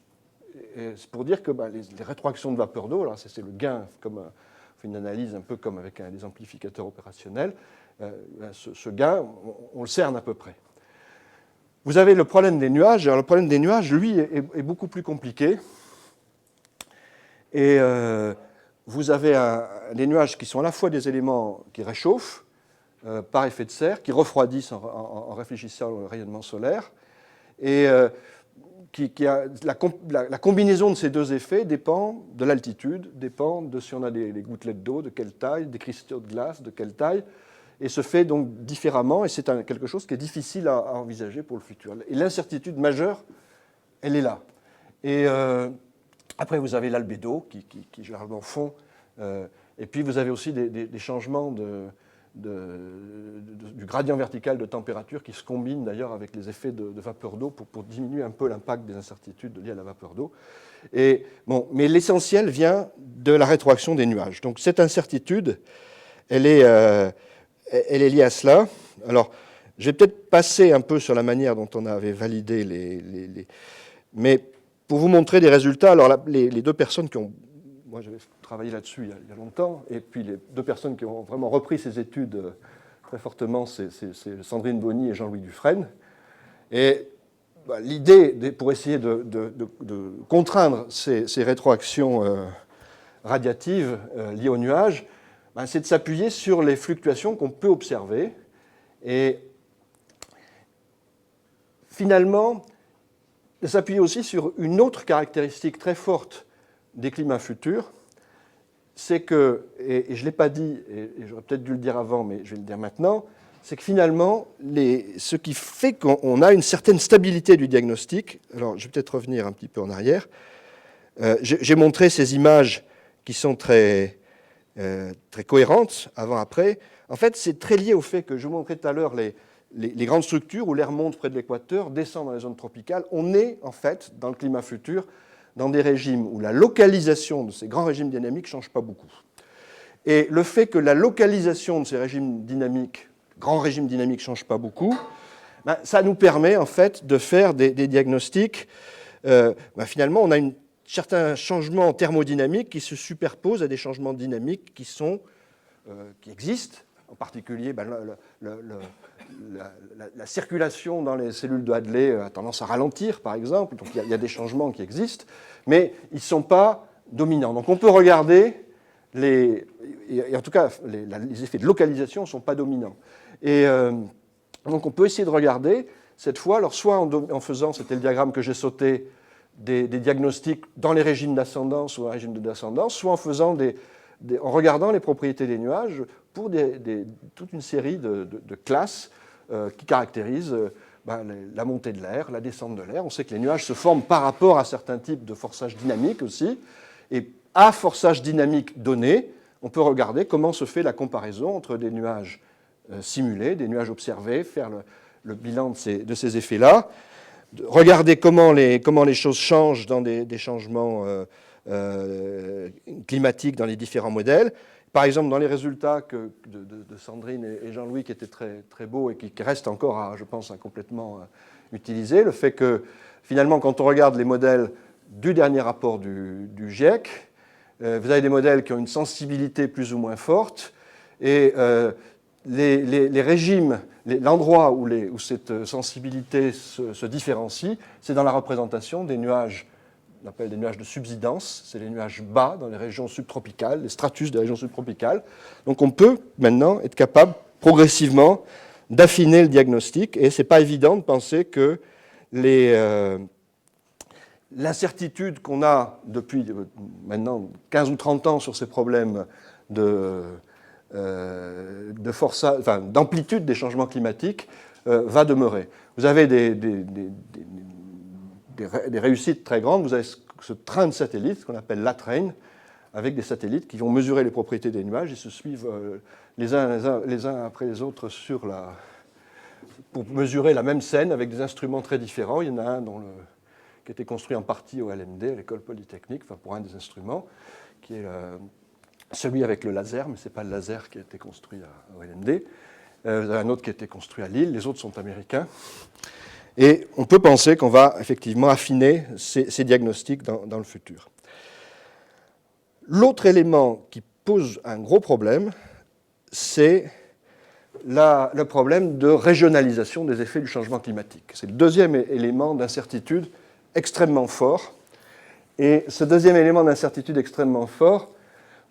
C'est pour dire que les rétroactions de vapeur d'eau, c'est le gain, comme on fait une analyse un peu comme avec des amplificateurs opérationnels, ce gain, on le cerne à peu près. Vous avez le problème des nuages. Alors, le problème des nuages, lui, est beaucoup plus compliqué. Et vous avez des nuages qui sont à la fois des éléments qui réchauffent par effet de serre, qui refroidissent en réfléchissant au rayonnement solaire, et la combinaison de ces deux effets dépend de l'altitude, dépend de si on a des gouttelettes d'eau, de quelle taille, des cristaux de glace, de quelle taille, et se fait donc différemment, et c'est quelque chose qui est difficile à envisager pour le futur. Et l'incertitude majeure, elle est là. Et après, vous avez l'albédo, qui généralement fond, et puis vous avez aussi des changements du gradient vertical de température qui se combinent d'ailleurs avec les effets de vapeur d'eau pour diminuer un peu l'impact des incertitudes liées à la vapeur d'eau. Mais l'essentiel vient de la rétroaction des nuages. Donc cette incertitude, elle est liée à cela. Alors, je vais peut-être passer un peu sur la manière dont on avait validé mais pour vous montrer des résultats, alors les deux personnes qui ont... Moi, j'avais travaillé là-dessus il y a longtemps, et puis les deux personnes qui ont vraiment repris ces études très fortement, c'est Sandrine Bonny et Jean-Louis Dufresne. Et l'idée, pour essayer de contraindre ces rétroactions radiatives liées aux nuages, c'est de s'appuyer sur les fluctuations qu'on peut observer. Et finalement, de s'appuyer aussi sur une autre caractéristique très forte des climats futurs, c'est que, et je ne l'ai pas dit, et j'aurais peut-être dû le dire avant, mais je vais le dire maintenant, c'est que finalement, ce qui fait qu'on a une certaine stabilité du diagnostic, alors je vais peut-être revenir un petit peu en arrière, j'ai montré ces images qui sont très cohérentes, avant-après. En fait, c'est très lié au fait que je vous montrais tout à l'heure les grandes structures où l'air monte près de l'équateur, descend dans les zones tropicales. On est, en fait, dans le climat futur, dans des régimes où la localisation de ces grands régimes dynamiques ne change pas beaucoup. Et le fait que la localisation de ces régimes dynamiques, grands régimes dynamiques, ne change pas beaucoup, ça nous permet, en fait, de faire des diagnostics. Finalement, on a certains changements thermodynamiques qui se superposent à des changements dynamiques qui existent. En particulier, la circulation dans les cellules de Hadley a tendance à ralentir, par exemple. Donc il y a des changements qui existent, mais ils ne sont pas dominants. Donc on peut regarder, et en tout cas, les effets de localisation ne sont pas dominants. Et donc on peut essayer de regarder, cette fois, alors soit en faisant, c'était le diagramme que j'ai sauté, des diagnostics dans les régimes d'ascendance ou un régime de descendance, soit en regardant les propriétés des nuages pour toute une série de classes qui caractérisent la montée de l'air, la descente de l'air. On sait que les nuages se forment par rapport à certains types de forçage dynamique aussi. Et à forçage dynamique donné, on peut regarder comment se fait la comparaison entre des nuages simulés, des nuages observés, faire le bilan de ces effets-là, regarder comment les choses changent dans des changements climatiques dans les différents modèles. Par exemple, dans les résultats de Sandrine et Jean-Louis, qui étaient très, très beaux et qui restent encore, je pense, à complètement utiliser, le fait que, finalement, quand on regarde les modèles du dernier rapport du GIEC, vous avez des modèles qui ont une sensibilité plus ou moins forte, et les régimes, l'endroit où cette sensibilité se différencie, c'est dans la représentation des nuages. On appelle des nuages de subsidence, c'est les nuages bas dans les régions subtropicales, les stratus des régions subtropicales. Donc on peut maintenant être capable progressivement d'affiner le diagnostic, et ce n'est pas évident de penser que l'incertitude qu'on a depuis maintenant 15 ou 30 ans sur ces problèmes d'amplitude des changements climatiques va demeurer. Vous avez des réussites très grandes. Vous avez ce train de satellites qu'on appelle LATRAIN, avec des satellites qui vont mesurer les propriétés des nuages. Ils se suivent les uns après les autres pour mesurer la même scène avec des instruments très différents. Il y en a un qui a été construit en partie au LMD, à l'école polytechnique, pour un des instruments, qui est celui avec le laser, mais ce n'est pas le laser qui a été construit au LMD. Vous avez un autre qui a été construit à Lille, les autres sont américains. Et on peut penser qu'on va effectivement affiner ces diagnostics dans le futur. L'autre élément qui pose un gros problème, c'est le problème de régionalisation des effets du changement climatique. C'est le deuxième élément d'incertitude extrêmement fort. Et ce deuxième élément d'incertitude extrêmement fort,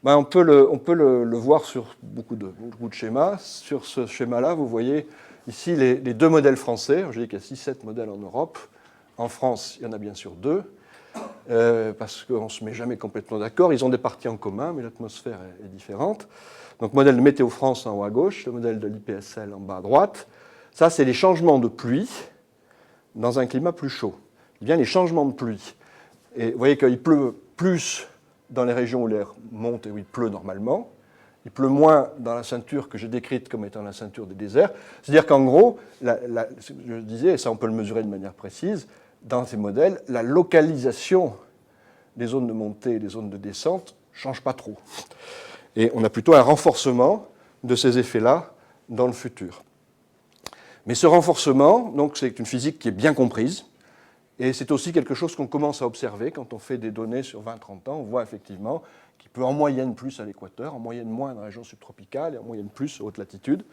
on peut le voir sur beaucoup de schémas. Sur ce schéma-là, vous voyez ici les deux modèles français. Je dis qu'il y a 6-7 modèles en Europe, En France, il y en a bien sûr 2, parce qu'on ne se met jamais complètement d'accord. Ils ont des parties en commun, mais l'atmosphère est différente. Donc, modèle de Météo France en haut à gauche, le modèle de l'IPSL en bas à droite. Ça, c'est les changements de pluie dans un climat plus chaud. Eh bien, les changements de pluie. Et vous voyez qu'il pleut plus dans les régions où l'air monte et où il pleut normalement. Il pleut moins dans la ceinture que j'ai décrite comme étant la ceinture des déserts. C'est-à-dire qu'en gros, je disais, et ça on peut le mesurer de manière précise, dans ces modèles, la localisation des zones de montée et des zones de descente ne change pas trop. Et on a plutôt un renforcement de ces effets-là dans le futur. Mais ce renforcement, donc, c'est une physique qui est bien comprise, et c'est aussi quelque chose qu'on commence à observer quand on fait des données sur 20-30 ans. On voit effectivement qu'il peut en moyenne plus à l'équateur, en moyenne moins dans la région subtropicale et en moyenne plus aux hautes latitudes.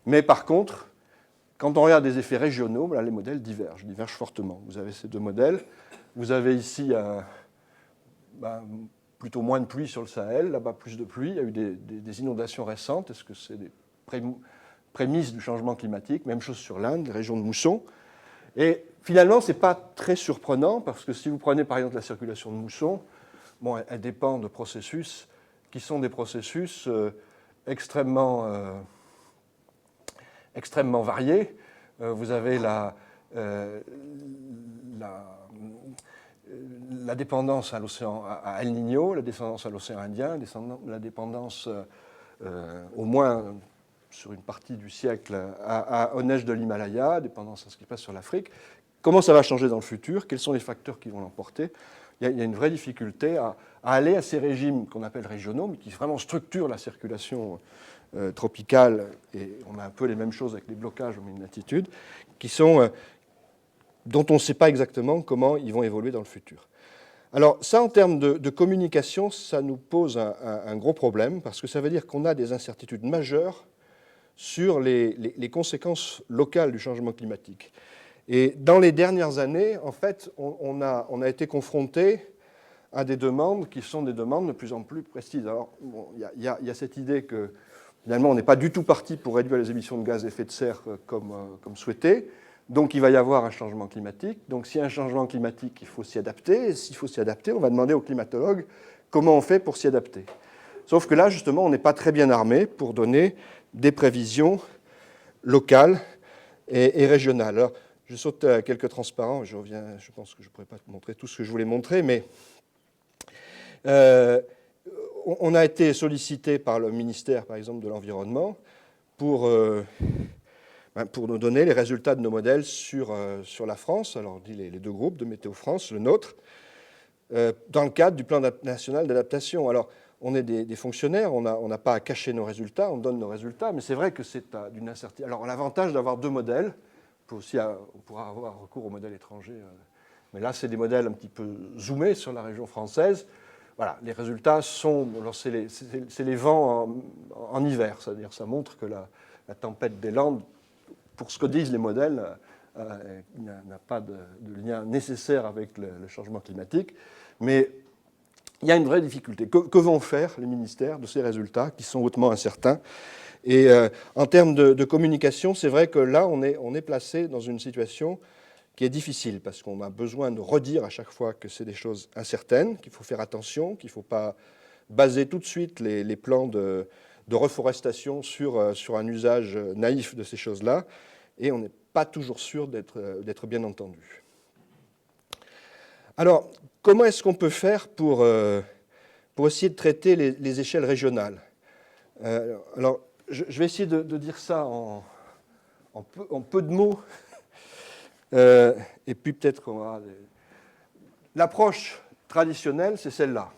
Mais par contre, quand on regarde des effets régionaux, là, les modèles divergent fortement. Vous avez ces 2 modèles. Vous avez ici plutôt moins de pluie sur le Sahel, là-bas plus de pluie. Il y a eu des inondations récentes. Est-ce que c'est des prémices du changement climatique? Même chose sur l'Inde, les régions de mousson. Et finalement, ce n'est pas très surprenant, parce que si vous prenez par exemple la circulation de mousson, bon, elle dépend de processus qui sont des processus extrêmement variés. Vous avez la dépendance à l'océan, à El Niño, la dépendance à l'océan Indien, la dépendance au moins sur une partie du siècle aux neiges de l'Himalaya, dépendance à ce qui se passe sur l'Afrique. Comment ça va changer dans le futur? Quels sont les facteurs qui vont l'emporter? Il y a une vraie difficulté à aller à ces régimes qu'on appelle régionaux, mais qui vraiment structurent la circulation tropicale, et on a un peu les mêmes choses avec les blocages aux mêmes latitudes, dont on ne sait pas exactement comment ils vont évoluer dans le futur. Alors ça, en termes de communication, ça nous pose un gros problème, parce que ça veut dire qu'on a des incertitudes majeures sur les conséquences locales du changement climatique. Et dans les dernières années, en fait, on a été confronté à des demandes qui sont des demandes de plus en plus précises. Alors, bon, il y a cette idée que finalement, on n'est pas du tout parti pour réduire les émissions de gaz à effet de serre comme souhaité. Donc, il va y avoir un changement climatique. Donc, s'il y a un changement climatique, il faut s'y adapter. Et s'il faut s'y adapter, on va demander aux climatologues comment on fait pour s'y adapter. Sauf que là, justement, on n'est pas très bien armé pour donner des prévisions locales et régionales. Alors, je saute à quelques transparents, je pense que je ne pourrais pas te montrer tout ce que je voulais montrer, mais on a été sollicité par le ministère, par exemple, de l'Environnement pour nous donner les résultats de nos modèles sur la France. Alors, on dit les 2 groupes de Météo France, le nôtre, dans le cadre du plan national d'adaptation. Alors, on est des fonctionnaires, on n'a pas à cacher nos résultats, on donne nos résultats, mais c'est vrai que c'est d'une incertitude. Alors, l'avantage d'avoir 2 modèles, on pourra avoir recours aux modèles étrangers, mais là, c'est des modèles un petit peu zoomés sur la région française. Voilà, les résultats sont, c'est les vents en hiver, c'est-à-dire ça montre que la tempête des Landes, pour ce que disent les modèles, n'a pas de lien nécessaire avec le changement climatique, mais il y a une vraie difficulté. Que vont faire les ministères de ces résultats qui sont hautement incertains? Et en termes de communication, c'est vrai que là, on est placé dans une situation qui est difficile, parce qu'on a besoin de redire à chaque fois que c'est des choses incertaines, qu'il faut faire attention, qu'il ne faut pas baser tout de suite les plans de reforestation sur un usage naïf de ces choses-là, et on n'est pas toujours sûr d'être bien entendu. Alors, comment est-ce qu'on peut faire pour essayer de traiter les échelles régionales? Alors, je vais essayer de dire ça en peu de mots, et puis peut-être qu'on aura l'approche traditionnelle, c'est celle-là.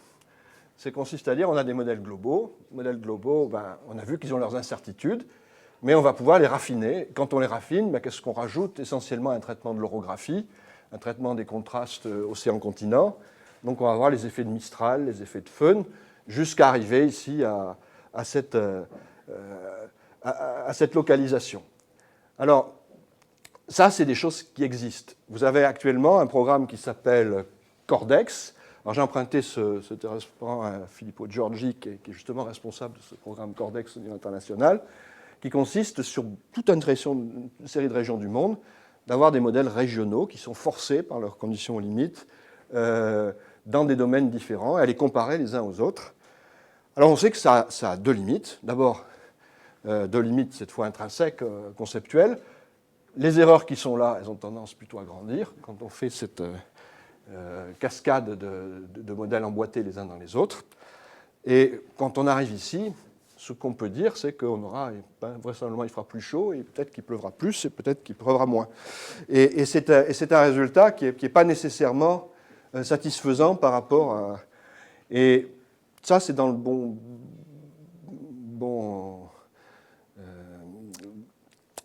C'est consiste à dire on a des modèles globaux. Les modèles globaux, on a vu qu'ils ont leurs incertitudes, mais on va pouvoir les raffiner. Quand on les raffine, qu'est-ce qu'on rajoute? Essentiellement un traitement de l'orographie, un traitement des contrastes océan-continent. Donc on va avoir les effets de Mistral, les effets de Föhn, jusqu'à arriver ici à cette localisation. Alors, ça, c'est des choses qui existent. Vous avez actuellement un programme qui s'appelle Cordex. Alors, j'ai emprunté ce référent à Filippo Giorgi, qui est justement responsable de ce programme Cordex au niveau international, qui consiste sur toute une série de régions du monde d'avoir des modèles régionaux qui sont forcés par leurs conditions limites dans des domaines différents et à les comparer les uns aux autres. Alors on sait que ça a deux limites. D'abord, deux limites cette fois intrinsèques, conceptuelles. Les erreurs qui sont là, elles ont tendance plutôt à grandir quand on fait cette cascade de modèles emboîtés les uns dans les autres. Et quand on arrive ici, ce qu'on peut dire, c'est qu'on aura, vraisemblablement il fera plus chaud, et peut-être qu'il pleuvra plus, et peut-être qu'il pleuvra moins. Et c'est un résultat qui n'est pas nécessairement satisfaisant par rapport à... Et ça, c'est dans le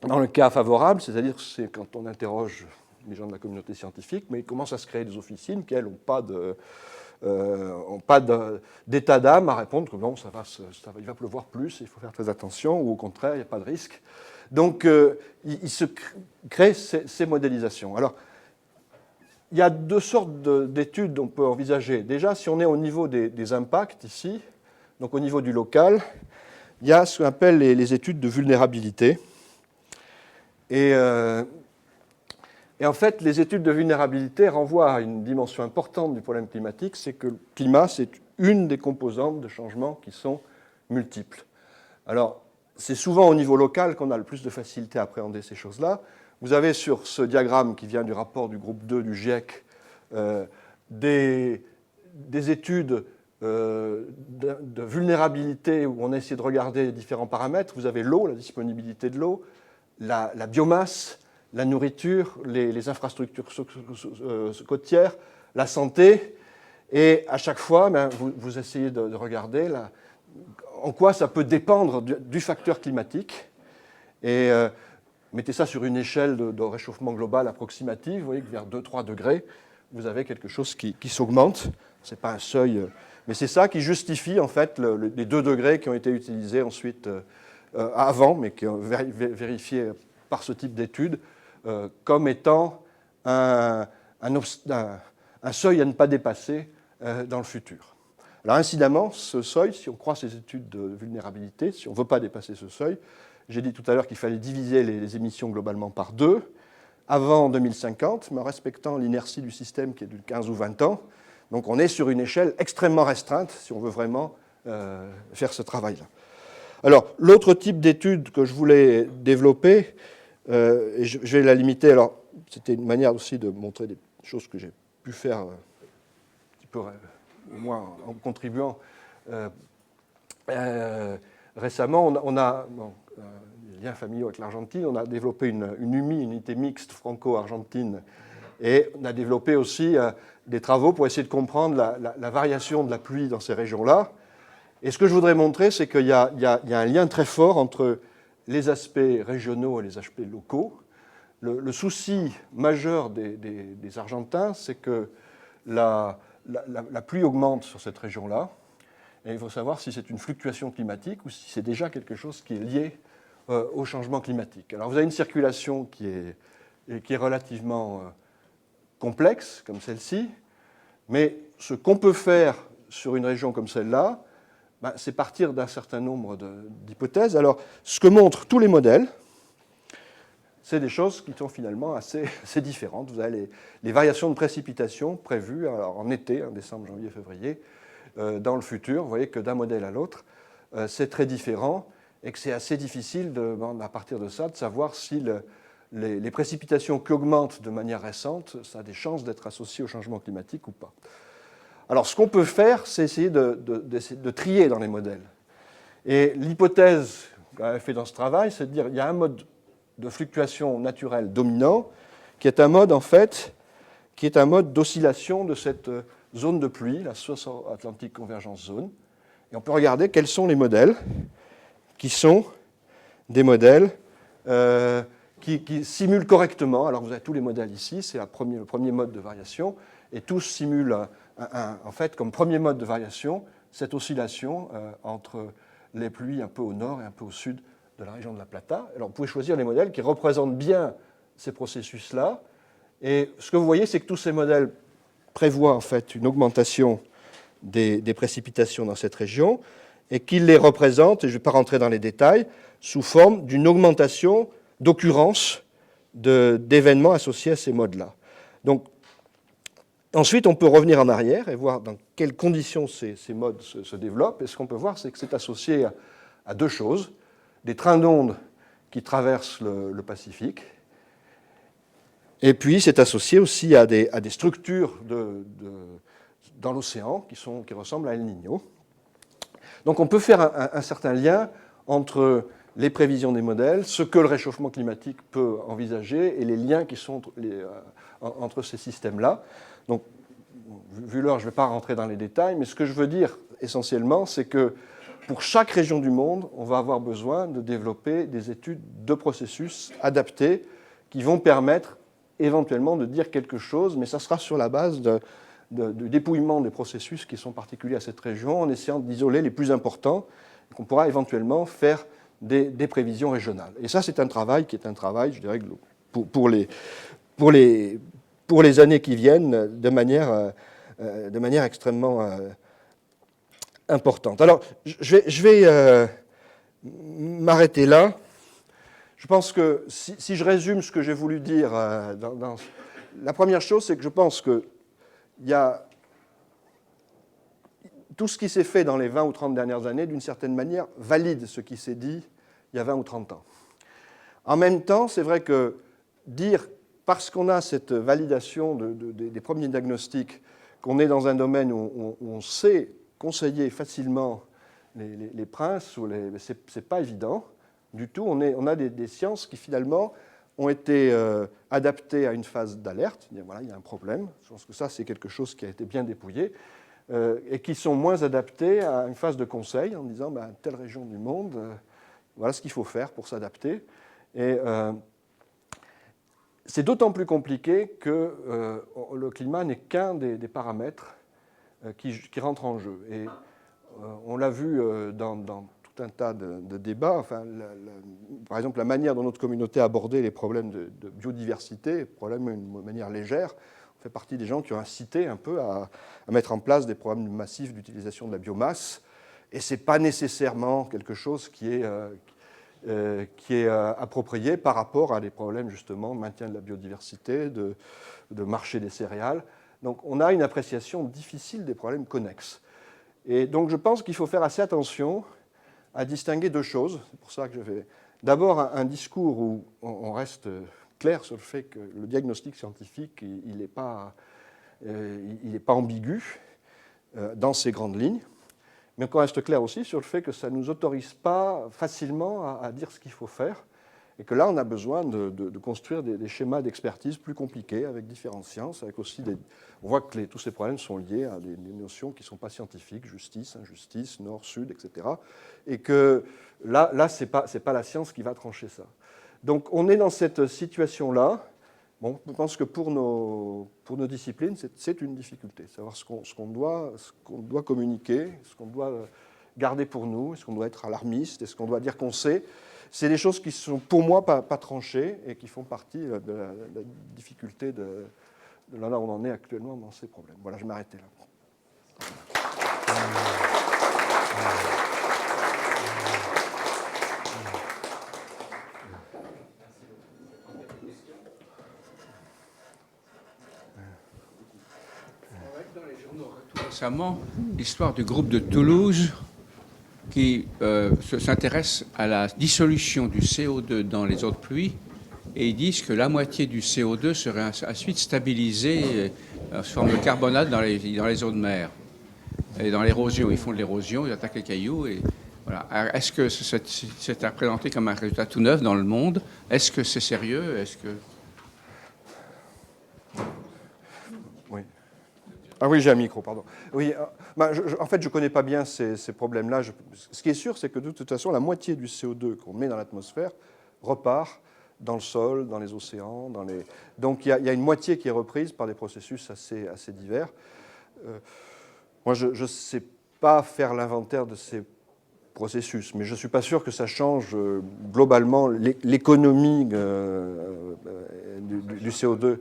dans le cas favorable, c'est-à-dire c'est quand on interroge les gens de la communauté scientifique, mais il commence à se créer des officines qui, elles, n'ont pas d'état d'âme à répondre que non, il va pleuvoir plus, il faut faire très attention, ou au contraire, il n'y a pas de risque. Donc, il se crée ces modélisations. Alors, il y a deux sortes d'études qu'on peut envisager. Déjà, si on est au niveau des impacts ici, donc au niveau du local, il y a ce qu'on appelle les études de vulnérabilité. Et en fait, les études de vulnérabilité renvoient à une dimension importante du problème climatique, c'est que le climat, c'est une des composantes de changements qui sont multiples. Alors, c'est souvent au niveau local qu'on a le plus de facilité à appréhender ces choses-là. Vous avez sur ce diagramme qui vient du rapport du groupe 2 du GIEC des études de vulnérabilité où on a essayé de regarder différents paramètres. Vous avez l'eau, la disponibilité de l'eau, la biomasse, la nourriture, les infrastructures côtières, la santé. Et à chaque fois, vous essayez de regarder en quoi ça peut dépendre du facteur climatique. Et mettez ça sur une échelle de réchauffement global approximative. Vous voyez que vers 2-3 degrés, vous avez quelque chose qui s'augmente. Ce n'est pas un seuil, mais c'est ça qui justifie en fait les 2 degrés qui ont été utilisés ensuite avant, mais qui ont vérifié par ce type d'études, comme étant un seuil à ne pas dépasser dans le futur. Alors incidemment, ce seuil, si on croit ces études de vulnérabilité, si on ne veut pas dépasser ce seuil, j'ai dit tout à l'heure qu'il fallait diviser les émissions globalement par 2 avant 2050, mais en respectant l'inertie du système qui est de 15 ou 20 ans. Donc on est sur une échelle extrêmement restreinte si on veut vraiment faire ce travail-là. Alors, l'autre type d'étude que je voulais développer, et je vais la limiter, alors c'était une manière aussi de montrer des choses que j'ai pu faire un petit peu, au moins en contribuant récemment. On a des liens familiaux avec l'Argentine, on a développé une UMI, une unité mixte franco-argentine, et on a développé aussi des travaux pour essayer de comprendre la variation de la pluie dans ces régions-là. Et ce que je voudrais montrer, c'est qu'il y a un lien très fort entre les aspects régionaux et les aspects locaux. Le souci majeur des Argentins, c'est que la pluie augmente sur cette région-là. Et il faut savoir si c'est une fluctuation climatique ou si c'est déjà quelque chose qui est lié au changement climatique. Alors vous avez une circulation qui est relativement complexe, comme celle-ci, mais ce qu'on peut faire sur une région comme celle-là, c'est partir d'un certain nombre d'hypothèses. Alors, ce que montrent tous les modèles, c'est des choses qui sont finalement assez différentes. Vous avez les variations de précipitation prévues en été, en décembre, janvier, février, dans le futur. Vous voyez que d'un modèle à l'autre, c'est très différent et que c'est assez difficile, à partir de ça, de savoir si les précipitations qui augmentent de manière récente, ça a des chances d'être associées au changement climatique ou pas. Alors, ce qu'on peut faire, c'est essayer de trier dans les modèles. Et l'hypothèse qu'on a fait dans ce travail, c'est de dire qu'il y a un mode de fluctuation naturelle dominant, qui est un mode, en fait, qui est un mode d'oscillation de cette zone de pluie, la South Atlantic Convergence Zone. Et on peut regarder quels sont les modèles qui sont des modèles qui simulent correctement. Alors, vous avez tous les modèles ici, c'est le premier mode de variation, et tous simulent en fait, comme premier mode de variation, cette oscillation entre les pluies un peu au nord et un peu au sud de la région de la Plata. Alors, vous pouvez choisir les modèles qui représentent bien ces processus-là. Et ce que vous voyez, c'est que tous ces modèles prévoient en fait une augmentation des précipitations dans cette région et qu'ils les représentent, et je ne vais pas rentrer dans les détails, sous forme d'une augmentation d'occurrence d'événements associés à ces modes-là. Donc, ensuite, on peut revenir en arrière et voir dans quelles conditions ces modes se développent. Et ce qu'on peut voir, c'est que c'est associé à deux choses. Des trains d'ondes qui traversent le Pacifique. Et puis, c'est associé aussi à des structures dans l'océan qui ressemblent à El Niño. Donc, on peut faire un certain lien entre les prévisions des modèles, ce que le réchauffement climatique peut envisager et les liens qui sont entre ces systèmes-là. Donc, vu l'heure, je ne vais pas rentrer dans les détails, mais ce que je veux dire essentiellement, c'est que pour chaque région du monde, on va avoir besoin de développer des études de processus adaptés qui vont permettre éventuellement de dire quelque chose, mais ça sera sur la base du dépouillement des processus qui sont particuliers à cette région, en essayant d'isoler les plus importants, qu'on pourra éventuellement faire des prévisions régionales. Et ça, c'est un travail qui est un travail, je dirais, pour les années qui viennent, de manière extrêmement importante. Alors, je vais m'arrêter là. Je pense que si je résume ce que j'ai voulu dire, la première chose, c'est que je pense que tout ce qui s'est fait dans les 20 ou 30 dernières années, d'une certaine manière, valide ce qui s'est dit il y a 20 ou 30 ans. En même temps, c'est vrai que dire, parce qu'on a cette validation des premiers diagnostics, qu'on est dans un domaine où on sait conseiller facilement les princes, c'est pas évident du tout. On a des sciences qui, finalement, ont été adaptées à une phase d'alerte. Voilà, il y a un problème. Je pense que ça, c'est quelque chose qui a été bien dépouillé. Et qui sont moins adaptés à une phase de conseil en disant telle région du monde, voilà ce qu'il faut faire pour s'adapter. Et c'est d'autant plus compliqué que le climat n'est qu'un des paramètres qui rentrent en jeu. Et on l'a vu dans tout un tas de débats. Enfin, par exemple, la manière dont notre communauté a abordé les problèmes de biodiversité, problèmes d'une manière légère, fait partie des gens qui ont incité un peu à mettre en place des programmes massifs d'utilisation de la biomasse. Et ce n'est pas nécessairement quelque chose qui est approprié par rapport à des problèmes justement de maintien de la biodiversité, de marché des céréales. Donc on a une appréciation difficile des problèmes connexes. Et donc je pense qu'il faut faire assez attention à distinguer deux choses. C'est pour ça que je vais d'abord un discours où on reste clair sur le fait que le diagnostic scientifique, il n'est pas ambigu dans ses grandes lignes, mais qu'on reste clair aussi sur le fait que ça ne nous autorise pas facilement à dire ce qu'il faut faire, et que là, on a besoin de construire des schémas d'expertise plus compliqués, avec différentes sciences, avec aussi on voit que tous ces problèmes sont liés à des notions qui ne sont pas scientifiques, justice, injustice, nord, sud, etc., et que là ce n'est pas la science qui va trancher ça. Donc on est dans cette situation-là. Bon, je pense que pour nos disciplines, c'est une difficulté. Savoir ce qu'on doit communiquer, ce qu'on doit garder pour nous, est-ce qu'on doit être alarmiste, est-ce qu'on doit dire qu'on sait. C'est des choses qui sont pour moi pas tranchées et qui font partie de la difficulté de là où on en est actuellement dans ces problèmes. Voilà, je vais m'arrêter là. Récemment, l'histoire du groupe de Toulouse qui s'intéresse à la dissolution du CO2 dans les eaux de pluie, et ils disent que la moitié du CO2 serait ensuite stabilisé sous forme de carbonate dans les eaux de mer. Et dans l'érosion, ils font de l'érosion, ils attaquent les cailloux. Et voilà. Est-ce que c'est présenté comme un résultat tout neuf dans le monde? Est-ce que c'est sérieux? Est-ce que... Oui. Ah oui, j'ai un micro, pardon. Oui, en fait, je ne connais pas bien ces problèmes-là. Ce qui est sûr, c'est que de toute façon, la moitié du CO2 qu'on met dans l'atmosphère repart dans le sol, dans les océans. Donc il y a une moitié qui est reprise par des processus assez divers. Moi, je ne sais pas faire l'inventaire de ces processus, mais je ne suis pas sûr que ça change globalement l'économie du CO2.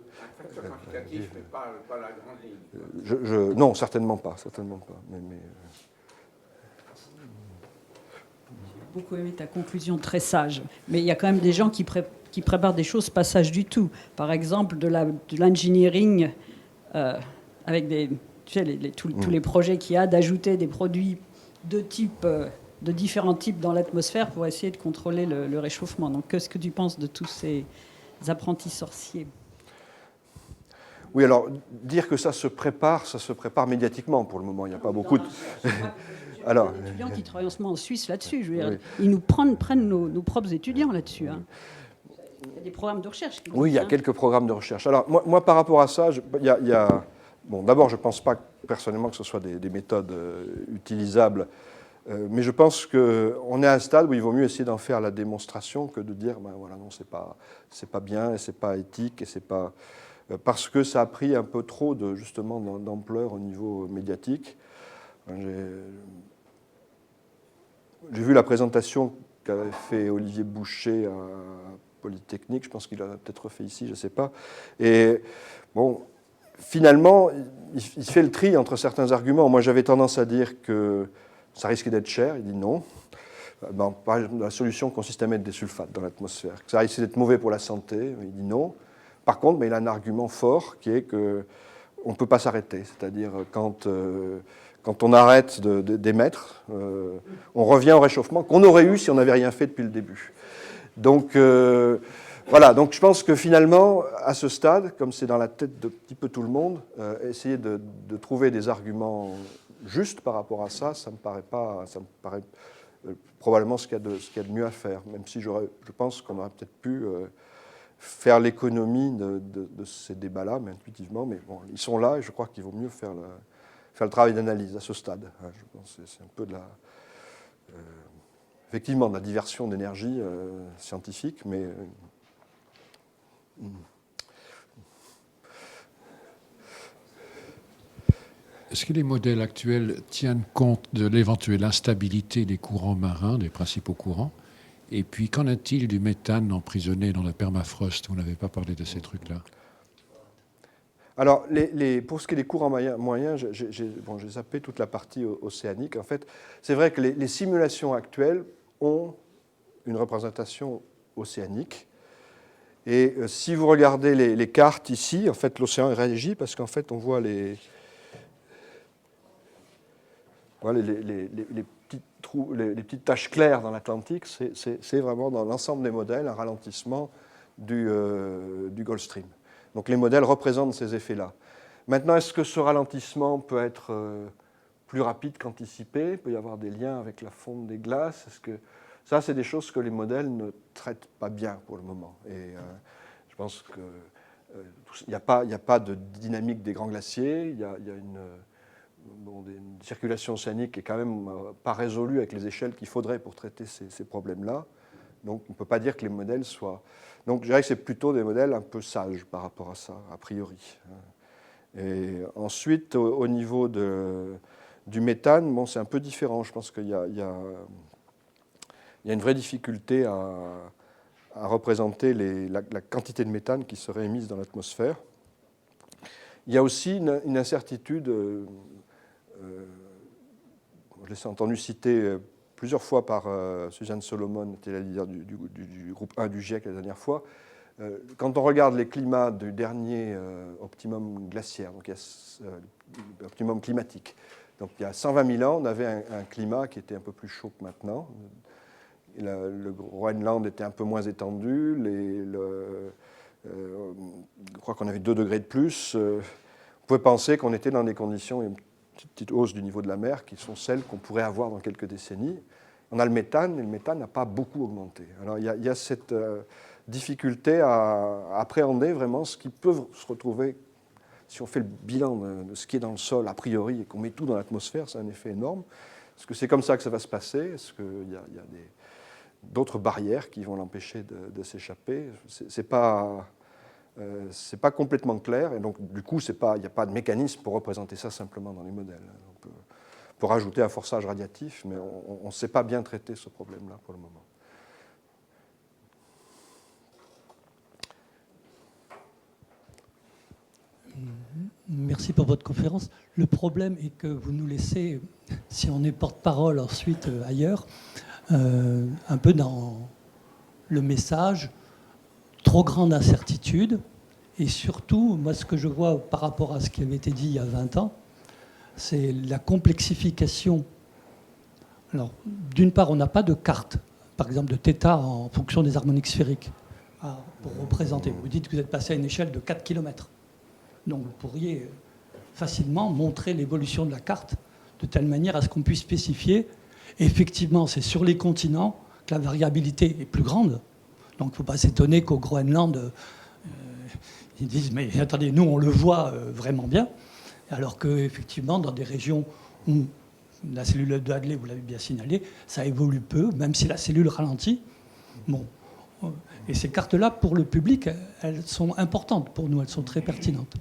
Quantitatif, mais pas la grande ligne. Non, certainement pas. J'ai beaucoup aimé ta conclusion très sage. Mais il y a quand même des gens qui qui préparent des choses pas sages du tout. Par exemple, de l'engineering avec tu sais, tous les projets qu'il y a d'ajouter des produits de différents types dans l'atmosphère pour essayer de contrôler le réchauffement. Donc, qu'est-ce que tu penses de tous ces apprentis sorciers? Oui, alors, dire que ça se prépare médiatiquement pour le moment. Il n'y a pas beaucoup de... Alors, des étudiants qui travaillent en ce moment en Suisse là-dessus. Je veux dire, oui. ils nous prennent nos propres étudiants là-dessus. Hein. Il y a des programmes de recherche. Oui, il y a quelques programmes de recherche. Alors, moi par rapport à ça, bon, d'abord, je ne pense pas personnellement que ce soit des méthodes utilisables, mais je pense qu'on est à un stade où il vaut mieux essayer d'en faire la démonstration que de dire, ben voilà, non, c'est pas bien, et c'est pas éthique, et c'est pas... parce que ça a pris un peu trop justement d'ampleur au niveau médiatique. J'ai vu la présentation qu'avait fait Olivier Boucher à Polytechnique, je pense qu'il l'a peut-être fait ici, je ne sais pas. Et bon, finalement, il fait le tri entre certains arguments. Moi, j'avais tendance à dire que ça risquait d'être cher, il dit non. Ben, par exemple, la solution consiste à mettre des sulfates dans l'atmosphère. Ça risquait d'être mauvais pour la santé, il dit non. Par contre, ben, il a un argument fort qui est qu'on ne peut pas s'arrêter. C'est-à-dire quand on arrête d'émettre, on revient au réchauffement qu'on aurait eu si on n'avait rien fait depuis le début. Donc voilà, donc je pense que finalement, à ce stade, comme c'est dans la tête de petit peu tout le monde, essayer de trouver des arguments justes par rapport à ça, ça me paraît probablement ce qu'il y a de mieux à faire, même si je pense qu'on aurait peut-être pu faire l'économie de ces débats-là, mais intuitivement, mais bon, ils sont là et je crois qu'il vaut mieux faire le travail d'analyse à ce stade. Je pense que c'est un peu effectivement de la diversion d'énergie scientifique, mais... Est-ce que les modèles actuels tiennent compte de l'éventuelle instabilité des courants marins, des principaux courants? Et puis, qu'en est-il du méthane emprisonné dans la permafrost? Vous n'avez pas parlé de ces trucs-là. Alors, pour ce qui est des courants moyens, j'ai zappé toute la partie océanique. En fait, c'est vrai que les simulations actuelles ont une représentation océanique. Et si vous regardez les cartes ici, en fait, l'océan réagit parce qu'en fait, on voit les petites taches claires dans l'Atlantique. C'est vraiment dans l'ensemble des modèles un ralentissement du Gulf Stream. Donc les modèles représentent ces effets-là. Maintenant, est-ce que ce ralentissement peut être plus rapide qu'anticipé? Il peut y avoir des liens avec la fonte des glaces. Ça, c'est des choses que les modèles ne traitent pas bien pour le moment. Et je pense qu'il n'y a pas de dynamique des grands glaciers. Il y a une circulation océanique qui n'est quand même pas résolue avec les échelles qu'il faudrait pour traiter ces problèmes-là. Donc on ne peut pas dire que les modèles soient... Donc je dirais que c'est plutôt des modèles un peu sages par rapport à ça, a priori. Et ensuite, au niveau du méthane, bon, c'est un peu différent. Je pense qu'il y a une vraie difficulté à représenter la quantité de méthane qui serait émise dans l'atmosphère. Il y a aussi une incertitude, je l'ai entendu citer plusieurs fois par Suzanne Solomon, qui était la leader du groupe 1 du GIEC la dernière fois. Quand on regarde les climats du dernier optimum glaciaire, donc il y a optimum climatique, donc il y a 120 000 ans, on avait un climat qui était un peu plus chaud que maintenant. Le Groenland était un peu moins étendu, je crois qu'on avait 2 degrés de plus. On pouvait penser qu'on était dans des conditions, une petite hausse du niveau de la mer, qui sont celles qu'on pourrait avoir dans quelques décennies. On a le méthane, et le méthane n'a pas beaucoup augmenté. Alors il y a cette difficulté à appréhender vraiment ce qui peut se retrouver, si on fait le bilan de ce qui est dans le sol, a priori, et qu'on met tout dans l'atmosphère, c'est un effet énorme. Est-ce que c'est comme ça que ça va se passer? Est-ce qu'il y a d'autres barrières qui vont l'empêcher de s'échapper? C'est pas complètement clair, et donc du coup, il n'y a pas de mécanisme pour représenter ça simplement dans les modèles. On peut rajouter un forçage radiatif, mais on ne sait pas bien traiter ce problème-là pour le moment. Merci pour votre conférence. Le problème est que vous nous laissez, si on est porte-parole ensuite ailleurs, un peu dans le message trop grande incertitude. Et surtout, moi, ce que je vois par rapport à ce qui avait été dit il y a 20 ans, c'est la complexification. Alors, d'une part, on n'a pas de carte, par exemple, de θ en fonction des harmoniques sphériques pour représenter. Vous dites que vous êtes passé à une échelle de 4 km. Donc, vous pourriez facilement montrer l'évolution de la carte de telle manière à ce qu'on puisse spécifier. Et effectivement, c'est sur les continents que la variabilité est plus grande. Donc, il ne faut pas s'étonner qu'au Groenland, ils disent « mais attendez, nous, on le voit vraiment bien », alors qu'effectivement, dans des régions où la cellule de Hadley, vous l'avez bien signalé, ça évolue peu, même si la cellule ralentit. Bon. Et ces cartes-là, pour le public, elles sont importantes pour nous, elles sont très pertinentes.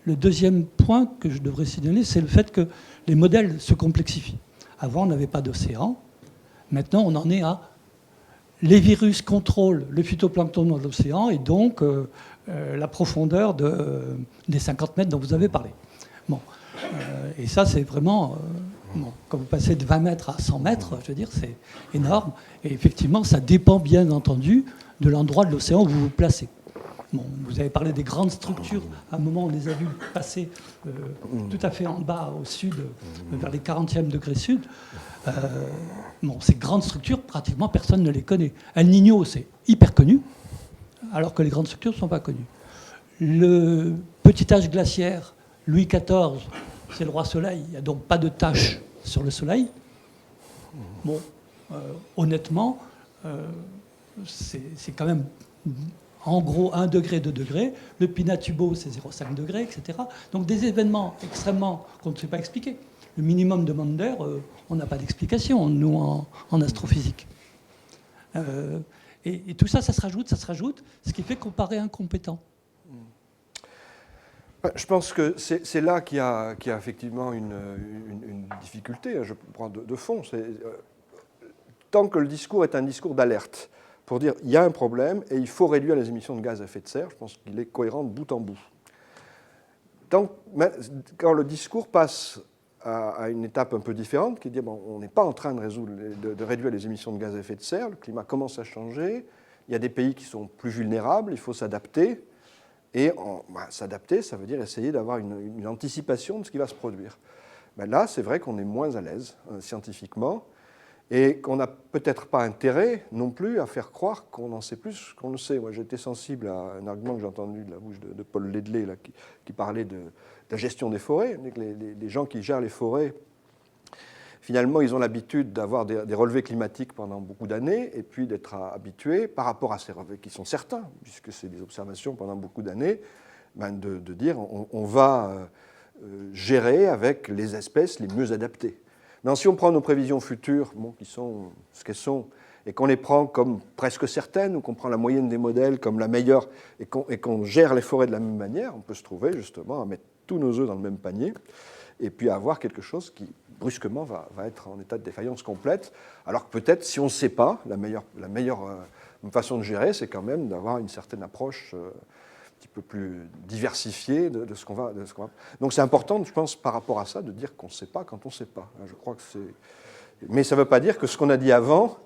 Le deuxième point que je devrais signaler, c'est le fait que les modèles se complexifient. Avant, on n'avait pas d'océan. Maintenant, on en est à... Les virus contrôlent le phytoplancton dans l'océan et donc la profondeur des 50 mètres dont vous avez parlé. Bon. Et ça, c'est vraiment... bon, quand vous passez de 20 mètres à 100 mètres, je veux dire, c'est énorme. Et effectivement, ça dépend bien entendu de l'endroit de l'océan où vous vous placez. Bon, vous avez parlé des grandes structures. À un moment, on les a vues passer tout à fait en bas, au sud, vers les 40e degrés sud. Bon, ces grandes structures, pratiquement personne ne les connaît. El Niño, c'est hyper connu, alors que les grandes structures ne sont pas connues. Le petit âge glaciaire, Louis XIV, c'est le roi soleil. Il n'y a donc pas de tache sur le soleil. Bon, honnêtement, c'est quand même... En gros, 1 degré, 2 degrés. Le Pinatubo, c'est 0,5 degrés, etc. Donc des événements extrêmement qu'on ne sait pas expliquer. Le minimum de Maunder, on n'a pas d'explication, nous, en astrophysique. Et tout ça, ça se rajoute, ce qui fait qu'on paraît incompétent. Je pense que c'est là qu'il y a effectivement une difficulté, je prends de fond. Tant que le discours est un discours d'alerte, pour dire il y a un problème et il faut réduire les émissions de gaz à effet de serre, je pense qu'il est cohérent de bout en bout. Quand le discours passe à une étape un peu différente, qui est de dire bon, on n'est pas en train de réduire les émissions de gaz à effet de serre, le climat commence à changer, il y a des pays qui sont plus vulnérables, il faut s'adapter. Et s'adapter, ça veut dire essayer d'avoir une anticipation de ce qui va se produire. Là, c'est vrai qu'on est moins à l'aise scientifiquement et qu'on n'a peut-être pas intérêt non plus à faire croire qu'on en sait plus qu'on le sait. Moi, j'étais sensible à un argument que j'ai entendu de la bouche de Paul Ledley là, qui parlait de la gestion des forêts. Les gens qui gèrent les forêts, finalement, ils ont l'habitude d'avoir des relevés climatiques pendant beaucoup d'années et puis d'être habitués, par rapport à ces relevés qui sont certains, puisque c'est des observations pendant beaucoup d'années, de dire on va gérer avec les espèces les mieux adaptées. Non, si on prend nos prévisions futures, qui sont ce qu'elles sont, et qu'on les prend comme presque certaines, ou qu'on prend la moyenne des modèles comme la meilleure, et qu'on gère les forêts de la même manière, on peut se trouver justement à mettre tous nos œufs dans le même panier, et puis à avoir quelque chose qui, brusquement, va être en état de défaillance complète, alors que peut-être, si on ne sait pas, la meilleure façon de gérer, c'est quand même d'avoir une certaine approche un petit peu plus diversifiée de ce qu'on va... Donc c'est important, je pense, par rapport à ça, de dire qu'on ne sait pas quand on ne sait pas. Je crois que c'est... Mais ça ne veut pas dire que ce qu'on a dit avant,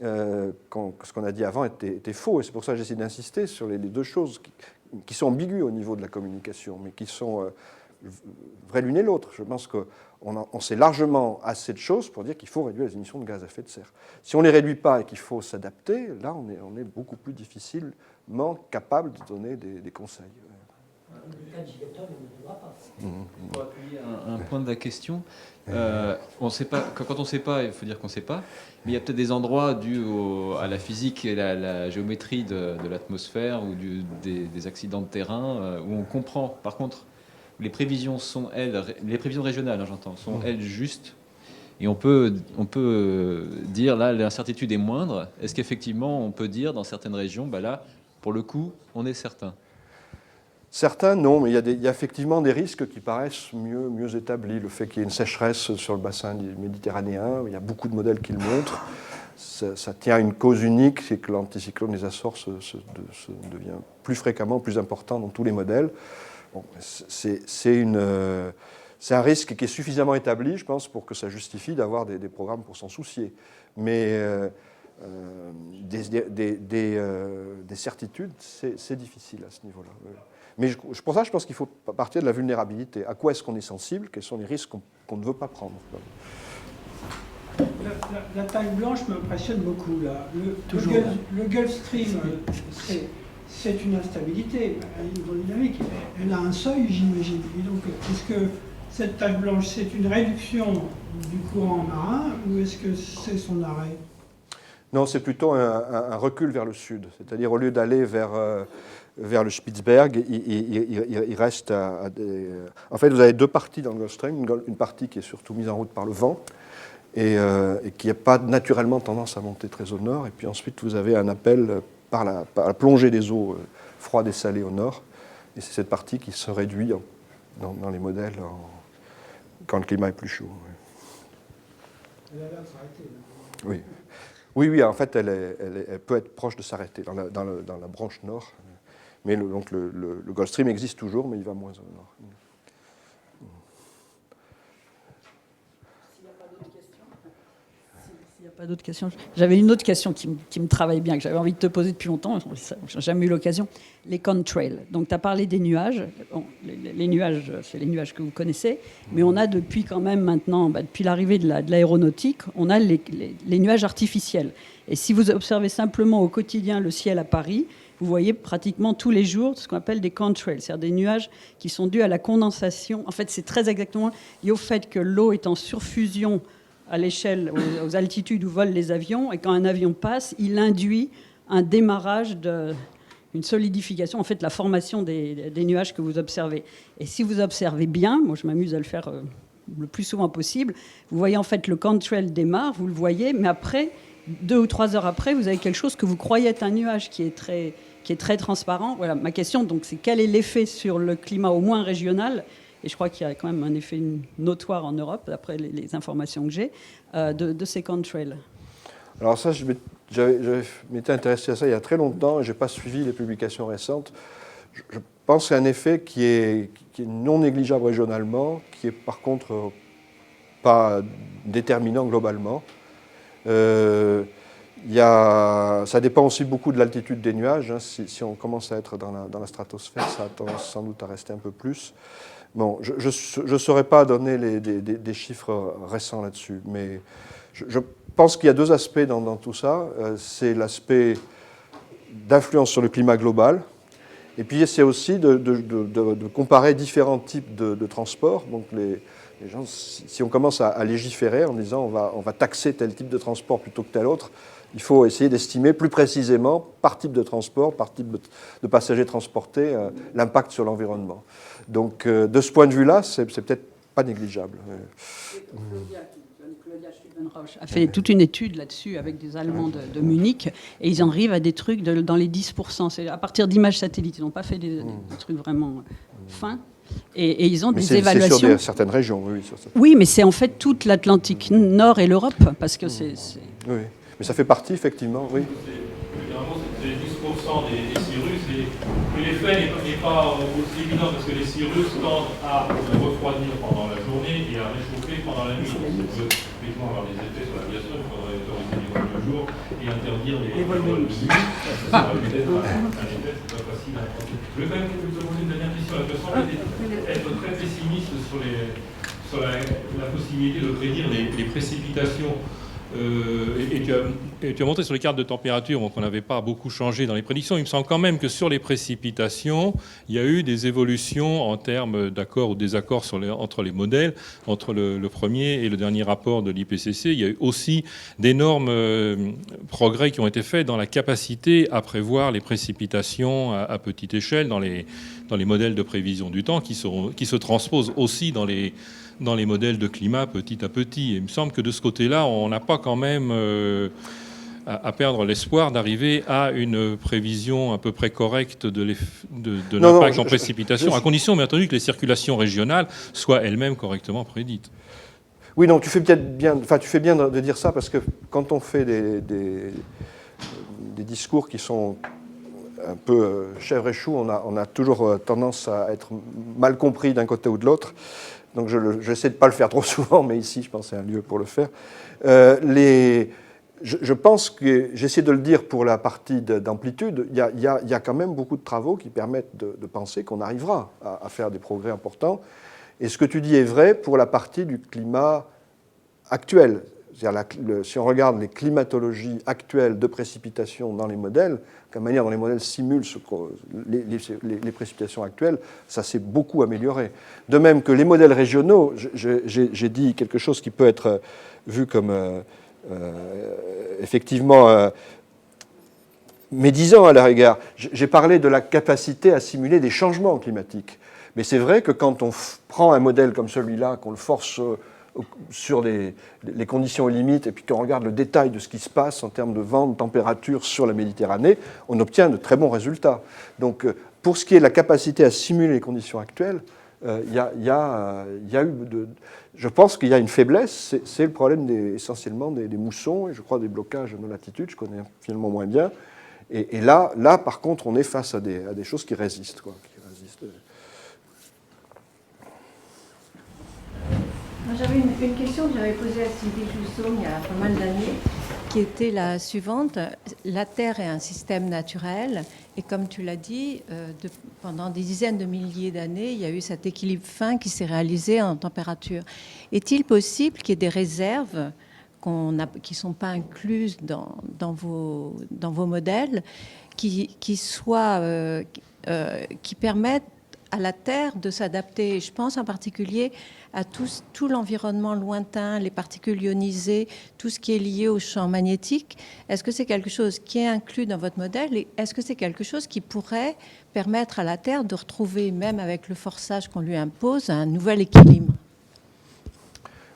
était faux, et c'est pour ça que j'essaie d'insister sur les deux choses qui sont ambiguës au niveau de la communication, mais qui sont... vraies l'une et l'autre. Je pense qu'on sait largement assez de choses pour dire qu'il faut réduire les émissions de gaz à effet de serre. Si on ne les réduit pas et qu'il faut s'adapter, là, on est beaucoup plus difficilement capable de donner des conseils. Le 4 gigatons, on ne devra pas. Pour appuyer un point de la question, on sait pas, quand on ne sait pas, il faut dire qu'on ne sait pas, mais il y a peut-être des endroits dus à la physique et la géométrie de l'atmosphère ou des accidents de terrain où on comprend, par contre, les prévisions sont, les prévisions régionales, j'entends, sont, elles, justes. Et on peut dire, là, l'incertitude est moindre. Est-ce qu'effectivement, on peut dire, dans certaines régions, là, pour le coup, on est certain? Certains, non, mais il y a effectivement des risques qui paraissent mieux établis. Le fait qu'il y ait une sécheresse sur le bassin méditerranéen, il y a beaucoup de modèles qui le montrent. Ça tient à une cause unique, c'est que l'anticyclone des Açores devient plus fréquemment, plus important dans tous les modèles. Bon, c'est un risque qui est suffisamment établi, je pense, pour que ça justifie d'avoir des programmes pour s'en soucier. Mais des certitudes, c'est difficile à ce niveau-là. Mais pour ça, je pense qu'il faut partir de la vulnérabilité. À quoi est-ce qu'on est sensible? Quels sont les risques qu'on ne veut pas prendre? La taille blanche m'impressionne beaucoup, là. Le Gulf Stream, c'est une instabilité hydrodynamique. Elle a un seuil, j'imagine. Et donc, est-ce que cette tache blanche, c'est une réduction du courant marin ou est-ce que c'est son arrêt? Non, c'est plutôt un recul vers le sud. C'est-à-dire, au lieu d'aller vers le Spitzberg, il reste à des... En fait, vous avez deux parties dans le Gulf Stream. Une partie qui est surtout mise en route par le vent et qui n'a pas naturellement tendance à monter très au nord. Et puis ensuite, vous avez un appel par la plongée des eaux froides et salées au nord. Et c'est cette partie qui se réduit dans les modèles quand le climat est plus chaud. Elle a l'air de s'arrêter. Oui. Oui, en fait, elle peut être proche de s'arrêter dans la branche nord. Mais le Gulf Stream existe toujours, mais il va moins au nord. S'il n'y a pas d'autres questions, j'avais une autre question qui me travaille bien, que j'avais envie de te poser depuis longtemps, j'ai jamais eu l'occasion. Les contrails. Donc, tu as parlé des nuages. Bon, les nuages, c'est les nuages que vous connaissez, mais on a depuis quand même maintenant, depuis l'arrivée de l'aéronautique, on a les nuages artificiels. Et si vous observez simplement au quotidien le ciel à Paris, vous voyez pratiquement tous les jours ce qu'on appelle des contrails, c'est-à-dire des nuages qui sont dus à la condensation. En fait, c'est très exactement lié au fait que l'eau est en surfusion à l'échelle, aux altitudes où volent les avions, et quand un avion passe, il induit un démarrage une solidification, en fait, la formation des nuages que vous observez. Et si vous observez bien, moi je m'amuse à le faire le plus souvent possible, vous voyez en fait le contrail démarre, vous le voyez, mais après, 2 ou 3 heures après, vous avez quelque chose que vous croyez être un nuage qui est très transparent. Voilà, ma question, donc, c'est quel est l'effet sur le climat au moins régional, et je crois qu'il y a quand même un effet notoire en Europe, d'après les informations que j'ai, de ces contrails. Alors ça, je m'étais intéressé à ça il y a très longtemps et je n'ai pas suivi les publications récentes. Je pense que c'est un effet qui est non négligeable régionalement, qui est par contre pas déterminant globalement. Ça dépend aussi beaucoup de l'altitude des nuages. Hein. Si on commence à être dans la stratosphère, ça a tendance sans doute à rester un peu plus. Bon, je ne saurais pas donner des chiffres récents là-dessus, mais je pense qu'il y a 2 aspects dans tout ça. C'est l'aspect d'influence sur le climat global, et puis c'est aussi de comparer différents types de transports. Donc les gens, si on commence à légiférer en disant on va taxer tel type de transport plutôt que tel autre, il faut essayer d'estimer plus précisément par type de transport, par type de passagers transportés, l'impact sur l'environnement. Donc de ce point de vue-là, c'est peut-être pas négligeable. Claudia Schuldenrausch a fait toute une étude là-dessus avec des Allemands de Munich, et ils en arrivent à des trucs dans les 10%. C'est à partir d'images satellites. Ils n'ont pas fait des trucs vraiment fins. Et ils ont des évaluations. C'est sur certaines régions, oui. Oui, mais c'est en fait toute l'Atlantique Nord et l'Europe, parce que c'est... Oui, mais ça fait partie, effectivement, oui. Généralement, c'est 10% des cirrus, et l'effet n'est pas aussi évident, parce que les cirrus tendent à refroidir pendant la journée et à réchauffer pendant la nuit. Donc, ça peut effectivement avoir des effets sur l'aviation, il faudrait autoriser les vols de jour et interdire les vols de nuit. Ça serait peut-être un effet, c'est pas facile à apprendre. Je vais quand même vous poser une dernière question. Je semble être très pessimiste sur la possibilité de prédire les précipitations. Et tu as montré sur les cartes de température qu'on n'avait pas beaucoup changé dans les prédictions. Il me semble quand même que sur les précipitations, il y a eu des évolutions en termes d'accord ou désaccord entre les modèles, entre le premier et le dernier rapport de l'IPCC. Il y a eu aussi d'énormes progrès qui ont été faits dans la capacité à prévoir les précipitations à petite échelle dans les modèles de prévision du temps qui se transposent aussi dans les modèles de climat petit à petit. Et il me semble que de ce côté-là, on n'a pas quand même à perdre l'espoir d'arriver à une prévision à peu près correcte de l'impact en précipitation, à condition, bien entendu, que les circulations régionales soient elles-mêmes correctement prédites. Oui, non, tu fais bien de dire ça, parce que quand on fait des discours qui sont un peu chèvre et chou, on a toujours tendance à être mal compris d'un côté ou de l'autre. Donc j'essaie de ne pas le faire trop souvent, mais ici, je pense que c'est un lieu pour le faire. je pense que, j'essaie de le dire pour la partie d'amplitude, il y a quand même beaucoup de travaux qui permettent de penser qu'on arrivera à faire des progrès importants. Et ce que tu dis est vrai pour la partie du climat actuel. Si on regarde les climatologies actuelles de précipitations dans les modèles, la manière dont les modèles simulent les précipitations actuelles, ça s'est beaucoup amélioré. De même que les modèles régionaux, j'ai dit quelque chose qui peut être vu comme effectivement médisant à leur égard. J'ai parlé de la capacité à simuler des changements climatiques. Mais c'est vrai que quand on prend un modèle comme celui-là, qu'on le force sur les conditions limites, et puis qu'on regarde le détail de ce qui se passe en termes de vent, de température sur la Méditerranée, on obtient de très bons résultats. Donc, pour ce qui est de la capacité à simuler les conditions actuelles, il y a eu je pense qu'il y a une faiblesse, c'est le problème essentiellement des moussons, et je crois des blocages de latitude, je connais finalement moins bien. Et là, par contre, on est face à des choses qui résistent, quoi, J'avais une question que j'avais posée à Sylvie Jousseau il y a pas mal d'années, qui était la suivante. La Terre est un système naturel, et comme tu l'as dit, pendant des dizaines de milliers d'années, il y a eu cet équilibre fin qui s'est réalisé en température. Est-il possible qu'il y ait des réserves qui ne sont pas incluses dans vos modèles, qui permettent à la Terre de s'adapter? Je pense en particulier à tout l'environnement lointain, les particules ionisées, tout ce qui est lié au champ magnétique. Est-ce que c'est quelque chose qui est inclus dans votre modèle, et est-ce que c'est quelque chose qui pourrait permettre à la Terre de retrouver, même avec le forçage qu'on lui impose, un nouvel équilibre?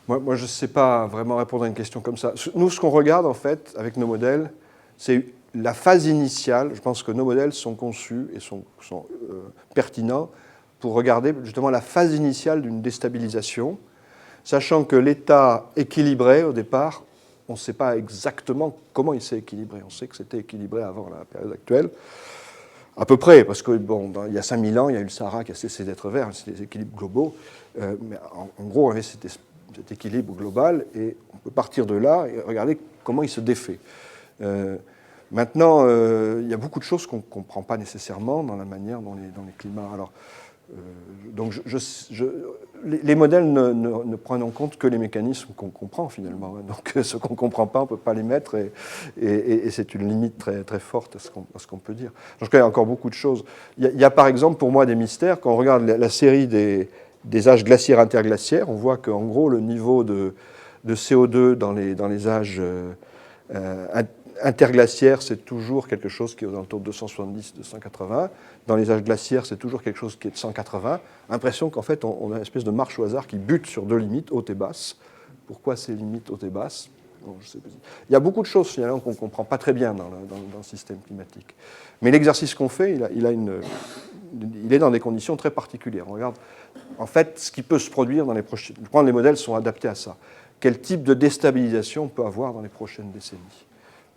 Moi, je ne sais pas vraiment répondre à une question comme ça. Nous, ce qu'on regarde, en fait, avec nos modèles, c'est la phase initiale. Je pense que nos modèles sont conçus et sont pertinents pour regarder justement la phase initiale d'une déstabilisation, sachant que l'état équilibré, au départ, on ne sait pas exactement comment il s'est équilibré. On sait que c'était équilibré avant la période actuelle, à peu près, parce que il y a 5000 ans, il y a eu le Sahara qui a cessé d'être vert, c'est des équilibres globaux. Mais en gros, on avait cet équilibre global, et on peut partir de là et regarder comment il se défait. Maintenant, il y a beaucoup de choses qu'on ne comprend pas nécessairement dans la manière dont les climats... Alors, donc les modèles ne prennent en compte que les mécanismes qu'on comprend finalement. Donc ce qu'on ne comprend pas, on ne peut pas les mettre, et c'est une limite très, très forte à ce qu'on peut dire. Donc il y a encore beaucoup de choses. Il y a par exemple pour moi des mystères. Quand on regarde la série des âges glaciaires interglaciaires, on voit qu'en gros le niveau de CO2 dans les âges interglaciaires, c'est toujours quelque chose qui est aux alentours de 270-280. Dans les âges glaciaires, c'est toujours quelque chose qui est de 180. Impression qu'en fait, on a une espèce de marche au hasard qui bute sur deux limites, haute et basse. Pourquoi ces limites haute et basse? Bon, je sais pas. Il y a beaucoup de choses finalement qu'on ne comprend pas très bien dans le système climatique. Mais l'exercice qu'on fait, il est dans des conditions très particulières. On regarde en fait ce qui peut se produire dans les prochaines... Les modèles sont adaptés à ça. Quel type de déstabilisation on peut avoir dans les prochaines décennies?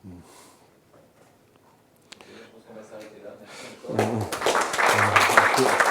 Je pense qu'on va s'arrêter là. Merci encore.